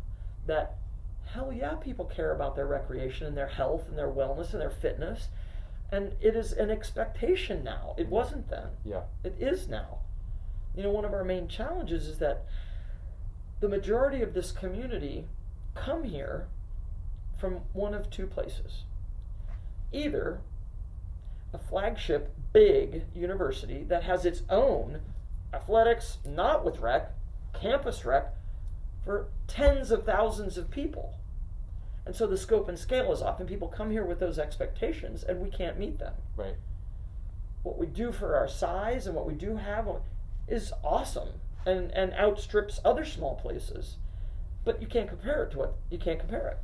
that, hell yeah, people care about their recreation and their health and their wellness and their fitness. And it is an expectation now. It wasn't then. Yeah. It is now. You know, one of our main challenges is that the majority of this community come here from one of 2 places. Either a flagship big university that has its own athletics, not with rec, campus rec, for tens of thousands of people. And so the scope and scale is off, and people come here with those expectations, and we can't meet them. Right. What we do for our size and what we do have is awesome and outstrips other small places. But you can't compare it to what you can't compare it.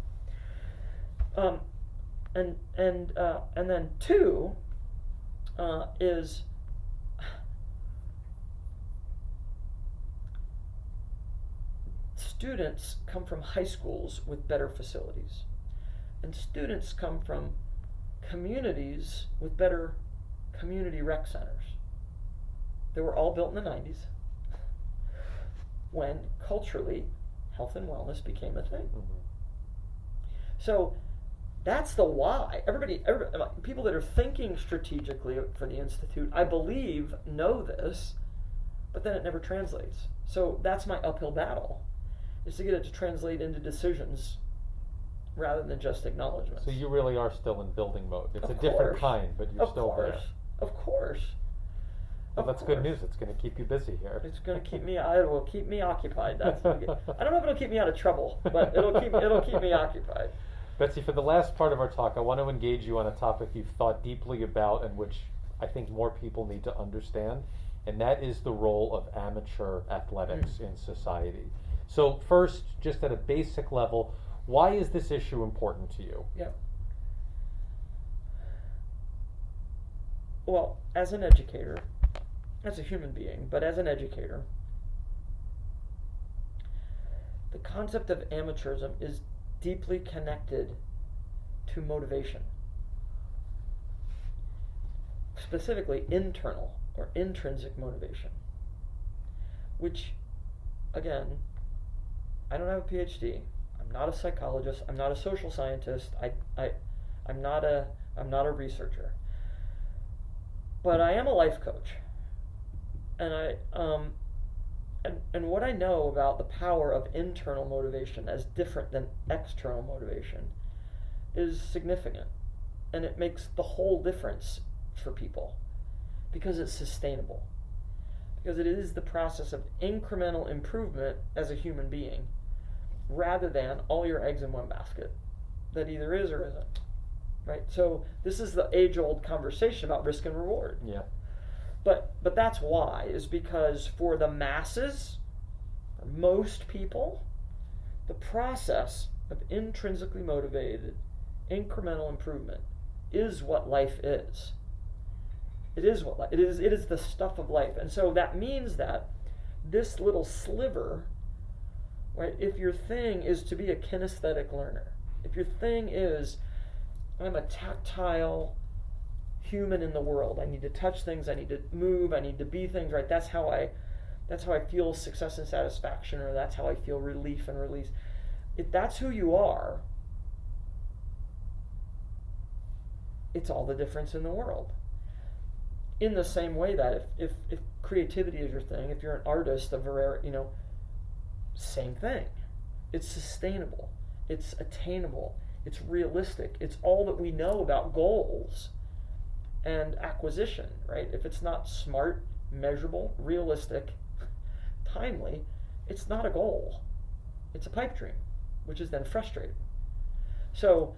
And then 2 is students come from high schools with better facilities, and students come from communities with better community rec centers. They were all built in the 90s when culturally health and wellness became a thing. So that's the why. Everybody, people that are thinking strategically for the Institute, I believe, know this, but then it never translates. So that's my uphill battle, is to get it to translate into decisions rather than just acknowledgments. So you really are still in building mode. It's Of a different course. kind, but you're Of still course. there. Of course. Well, Of that's good course. news. It's going to keep you busy here. It's going to keep me. It will keep me occupied. I don't know if it'll keep me out of trouble, but it'll keep me occupied. Betsy, for the last part of our talk, I want to engage you on a topic you've thought deeply about and which I think more people need to understand, and that is the role of amateur athletics in society. So first, just at a basic level, why is this issue important to you? Yeah. Well, as an educator, as a human being, but as an educator, the concept of amateurism is deeply connected to motivation. Specifically, internal or intrinsic motivation. Which, again, I don't have a PhD. I'm not a psychologist. I'm not a social scientist. I'm not a researcher. But I am a life coach. And and what I know about the power of internal motivation as different than external motivation is significant. And it makes the whole difference for people because it's sustainable. Because it is the process of incremental improvement as a human being rather than all your eggs in one basket that either is or isn't. Right? So this is the age-old conversation about risk and reward. Yeah. But that's why, is because for the masses, for most people, the process of intrinsically motivated incremental improvement is what life is. It is what life, it is the stuff of life. And so that means that this little sliver, right, if your thing is to be a kinesthetic learner, if your thing is, I'm a tactile human in the world, I need to touch things, I need to move, I need to be things, right? That's how I feel success and satisfaction, or that's how I feel relief and release. If that's who you are, it's all the difference in the world. In the same way that if creativity is your thing, if you're an artist of rare, same thing. It's sustainable, it's attainable, it's realistic, it's all that we know about goals and acquisition, right? If it's not smart, measurable, realistic, timely, it's not a goal. It's a pipe dream, which is then frustrating. So,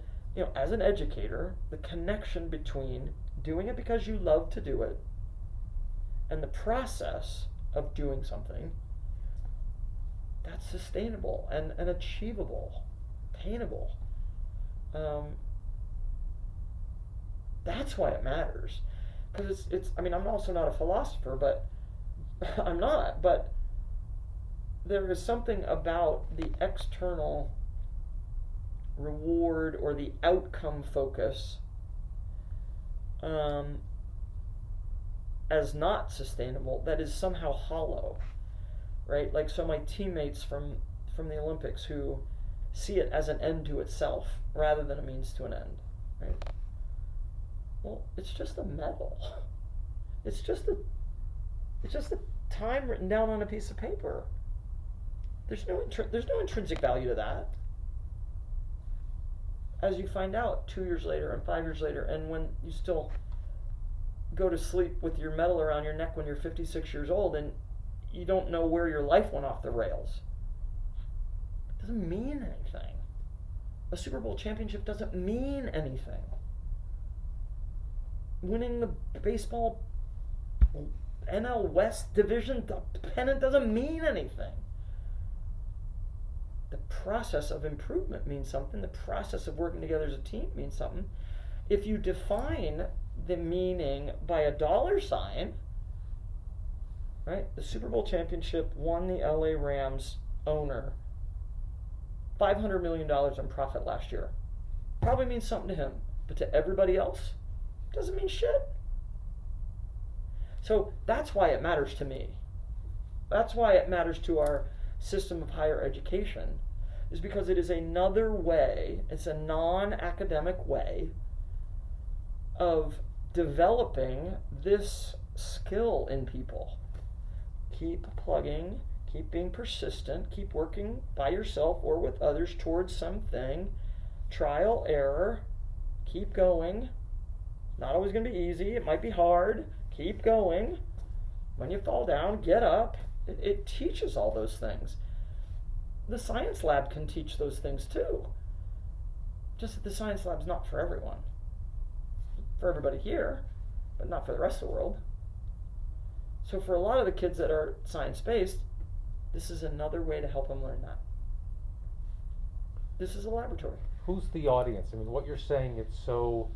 as an educator, the connection between doing it because you love to do it and the process of doing something, that's sustainable and achievable, attainable. That's why it matters. Because I'm also not a philosopher, but I'm not, but there is something about the external reward or the outcome focus as not sustainable that is somehow hollow, right? Like, so my teammates from the Olympics who see it as an end to itself rather than a means to an end, right? Well, it's just a medal. It's just a time written down on a piece of paper. There's no intrinsic value to that. As you find out 2 years later and 5 years later, and when you still go to sleep with your medal around your neck when you're 56 years old and you don't know where your life went off the rails. It doesn't mean anything. A Super Bowl championship doesn't mean anything. Winning the baseball NL West division, the pennant, doesn't mean anything. The process of improvement means something. The process of working together as a team means something. If you define the meaning by a dollar sign, right? The Super Bowl championship won the LA Rams owner $500 million in profit last year. Probably means something to him, but to everybody else, doesn't mean shit. So that's why it matters to me. That's why it matters to our system of higher education, is because it is another way, it's a non-academic way of developing this skill in people. Keep plugging, keep being persistent, keep working by yourself or with others towards something. Trial, error, keep going. Not always going to be easy, it might be hard. Keep going. When you fall down, get up. It teaches all those things. The science lab can teach those things too. Just that the science lab's not for everyone. For everybody here, but not for the rest of the world. So for a lot of the kids that are science-based, this is another way to help them learn that. This is a laboratory. Who's the audience? I mean, what you're saying, it's so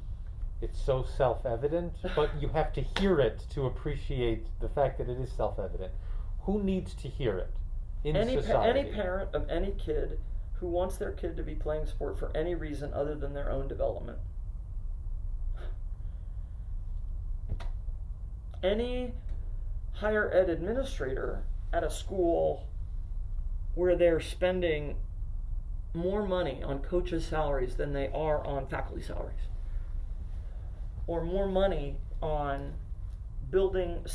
self-evident, but you have to hear it to appreciate the fact that it is self-evident. Who needs to hear it in society? Any parent of any kid who wants their kid to be playing sport for any reason other than their own development. Any higher ed administrator at a school where they're spending more money on coaches' salaries than they are on faculty salaries, or more money on building new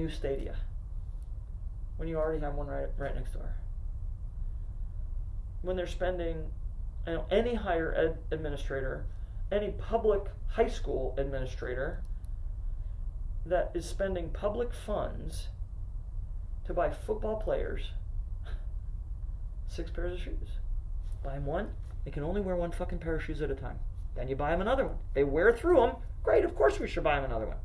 stadia, when you already have one right next door. When they're spending, any higher ed administrator, any public high school administrator that is spending public funds to buy football players 6 pairs of shoes. Buy them one, they can only wear one fucking pair of shoes at a time. Then you buy them another one. They wear through them. Great, of course we should buy them another one.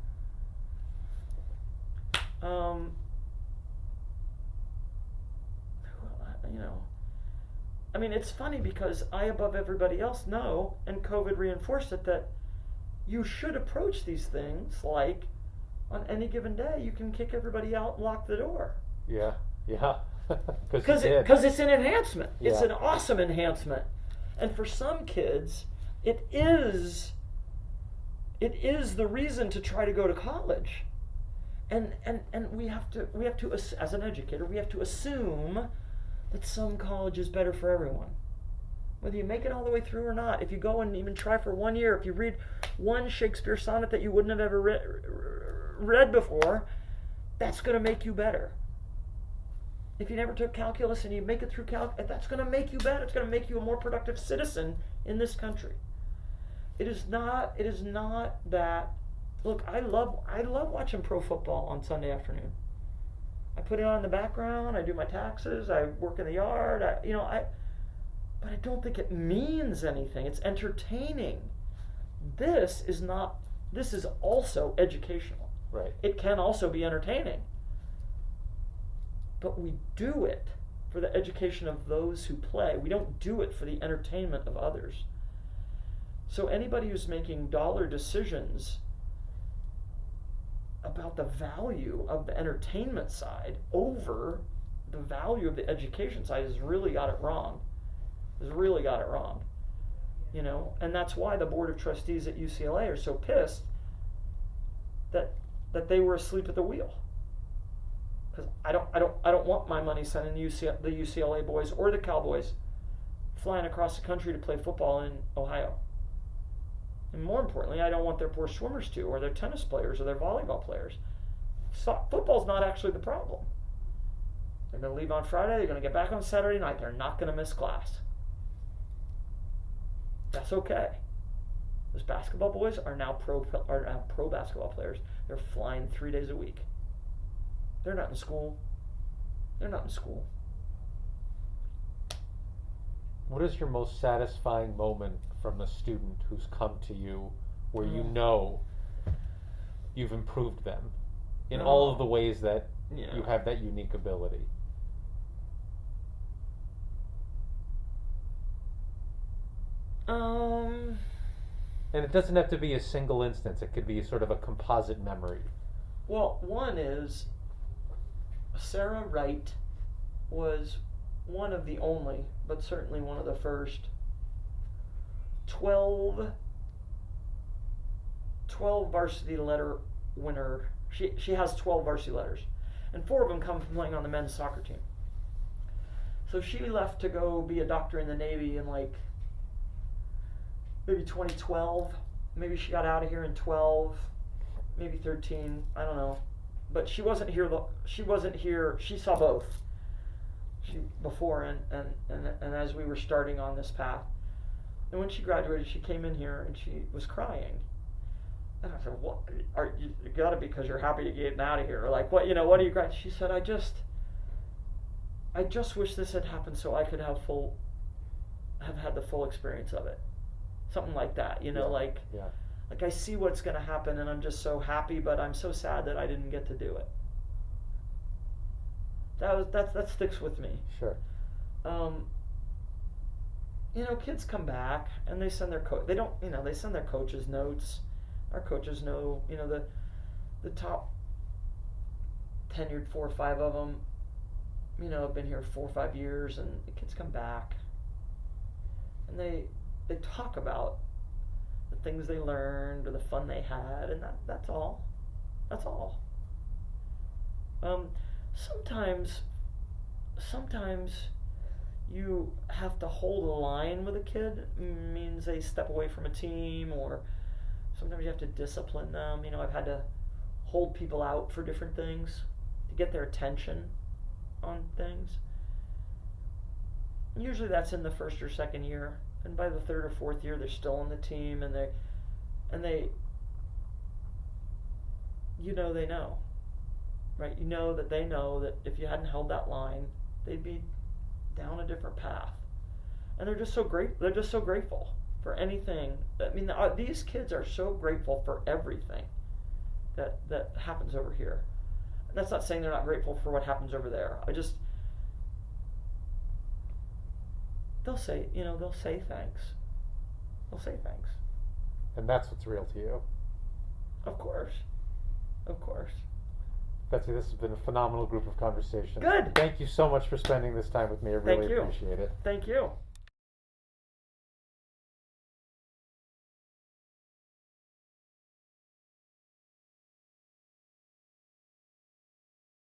I mean, it's funny because I, above everybody else, know, and COVID reinforced it, that you should approach these things like, on any given day, you can kick everybody out and lock the door. Yeah. Because it's an enhancement. Yeah. It's an awesome enhancement. And for some kids, it is the reason to try to go to college. And we have to, as an educator, we have to assume that some college is better for everyone. Whether you make it all the way through or not, if you go and even try for 1 year, if you read one Shakespeare sonnet that you wouldn't have ever read before, that's going to make you better. If you never took calculus and you make it through calculus, that's going to make you better. It's going to make you a more productive citizen in this country. It is not that. Look, I love watching pro football on Sunday afternoon. I put it on in the background. I do my taxes. I work in the yard. But I don't think it means anything. It's entertaining. This is also educational. Right. It can also be entertaining. But we do it for the education of those who play. We don't do it for the entertainment of others. So anybody who's making dollar decisions about the value of the entertainment side over the value of the education side has really got it wrong. And that's why the board of trustees at UCLA are so pissed that they were asleep at the wheel. Because I don't want my money sent in the UCLA boys or the Cowboys flying across the country to play football in Ohio. And more importantly, I don't want their poor swimmers to, or their tennis players, or their volleyball players. Football's not actually the problem. They're going to leave on Friday, they're going to get back on Saturday night, they're not going to miss class. That's okay. Those basketball boys are now pro basketball players. They're flying 3 days a week. They're not in school. What is your most satisfying moment from a student who's come to you where you know you've improved them in all of the ways that you have that unique ability? And it doesn't have to be a single instance. It could be sort of a composite memory. Well, one is Sarah Wright was one of the only, but certainly one of the first 12 varsity letter winner. She has 12 varsity letters, and 4 of them come from playing on the men's soccer team. So she left to go be a doctor in the Navy in like maybe 2012. Maybe she got out of here in 12, maybe 13. I don't know. But she wasn't here. She wasn't here. She saw both. Before and as we were starting on this path. And when she graduated, she came in here and she was crying. And I said, "What? You got to be because you're happy to get out of here. Or like, what? What are you crying?" She said, "I just wish this had happened so I could have had the full experience of it." Something like that, like I see what's going to happen, and I'm just so happy, but I'm so sad that I didn't get to do it. That sticks with me. Sure. Kids come back and they send their they send their coaches notes. Our coaches know, the top tenured 4 or 5 of them, have been here 4 or 5 years, and the kids come back and they talk about the things they learned or the fun they had, and that's all. That's all. Sometimes you have to hold a line with a kid. Means they step away from a team, or sometimes you have to discipline them. I've had to hold people out for different things to get their attention on things. Usually that's in the first or second year, and by the third or fourth year they're still on the team, and they they know. Right, that they know that if you hadn't held that line, they'd be down a different path, and they're just so great. They're just so grateful for anything. I mean, these kids are so grateful for everything that happens over here. And that's not saying they're not grateful for what happens over there. They'll say thanks. They'll say thanks. And that's what's real to you. Of course. Betsy, this has been a phenomenal group of conversations. Good. Thank you so much for spending this time with me. I really appreciate it. Thank you.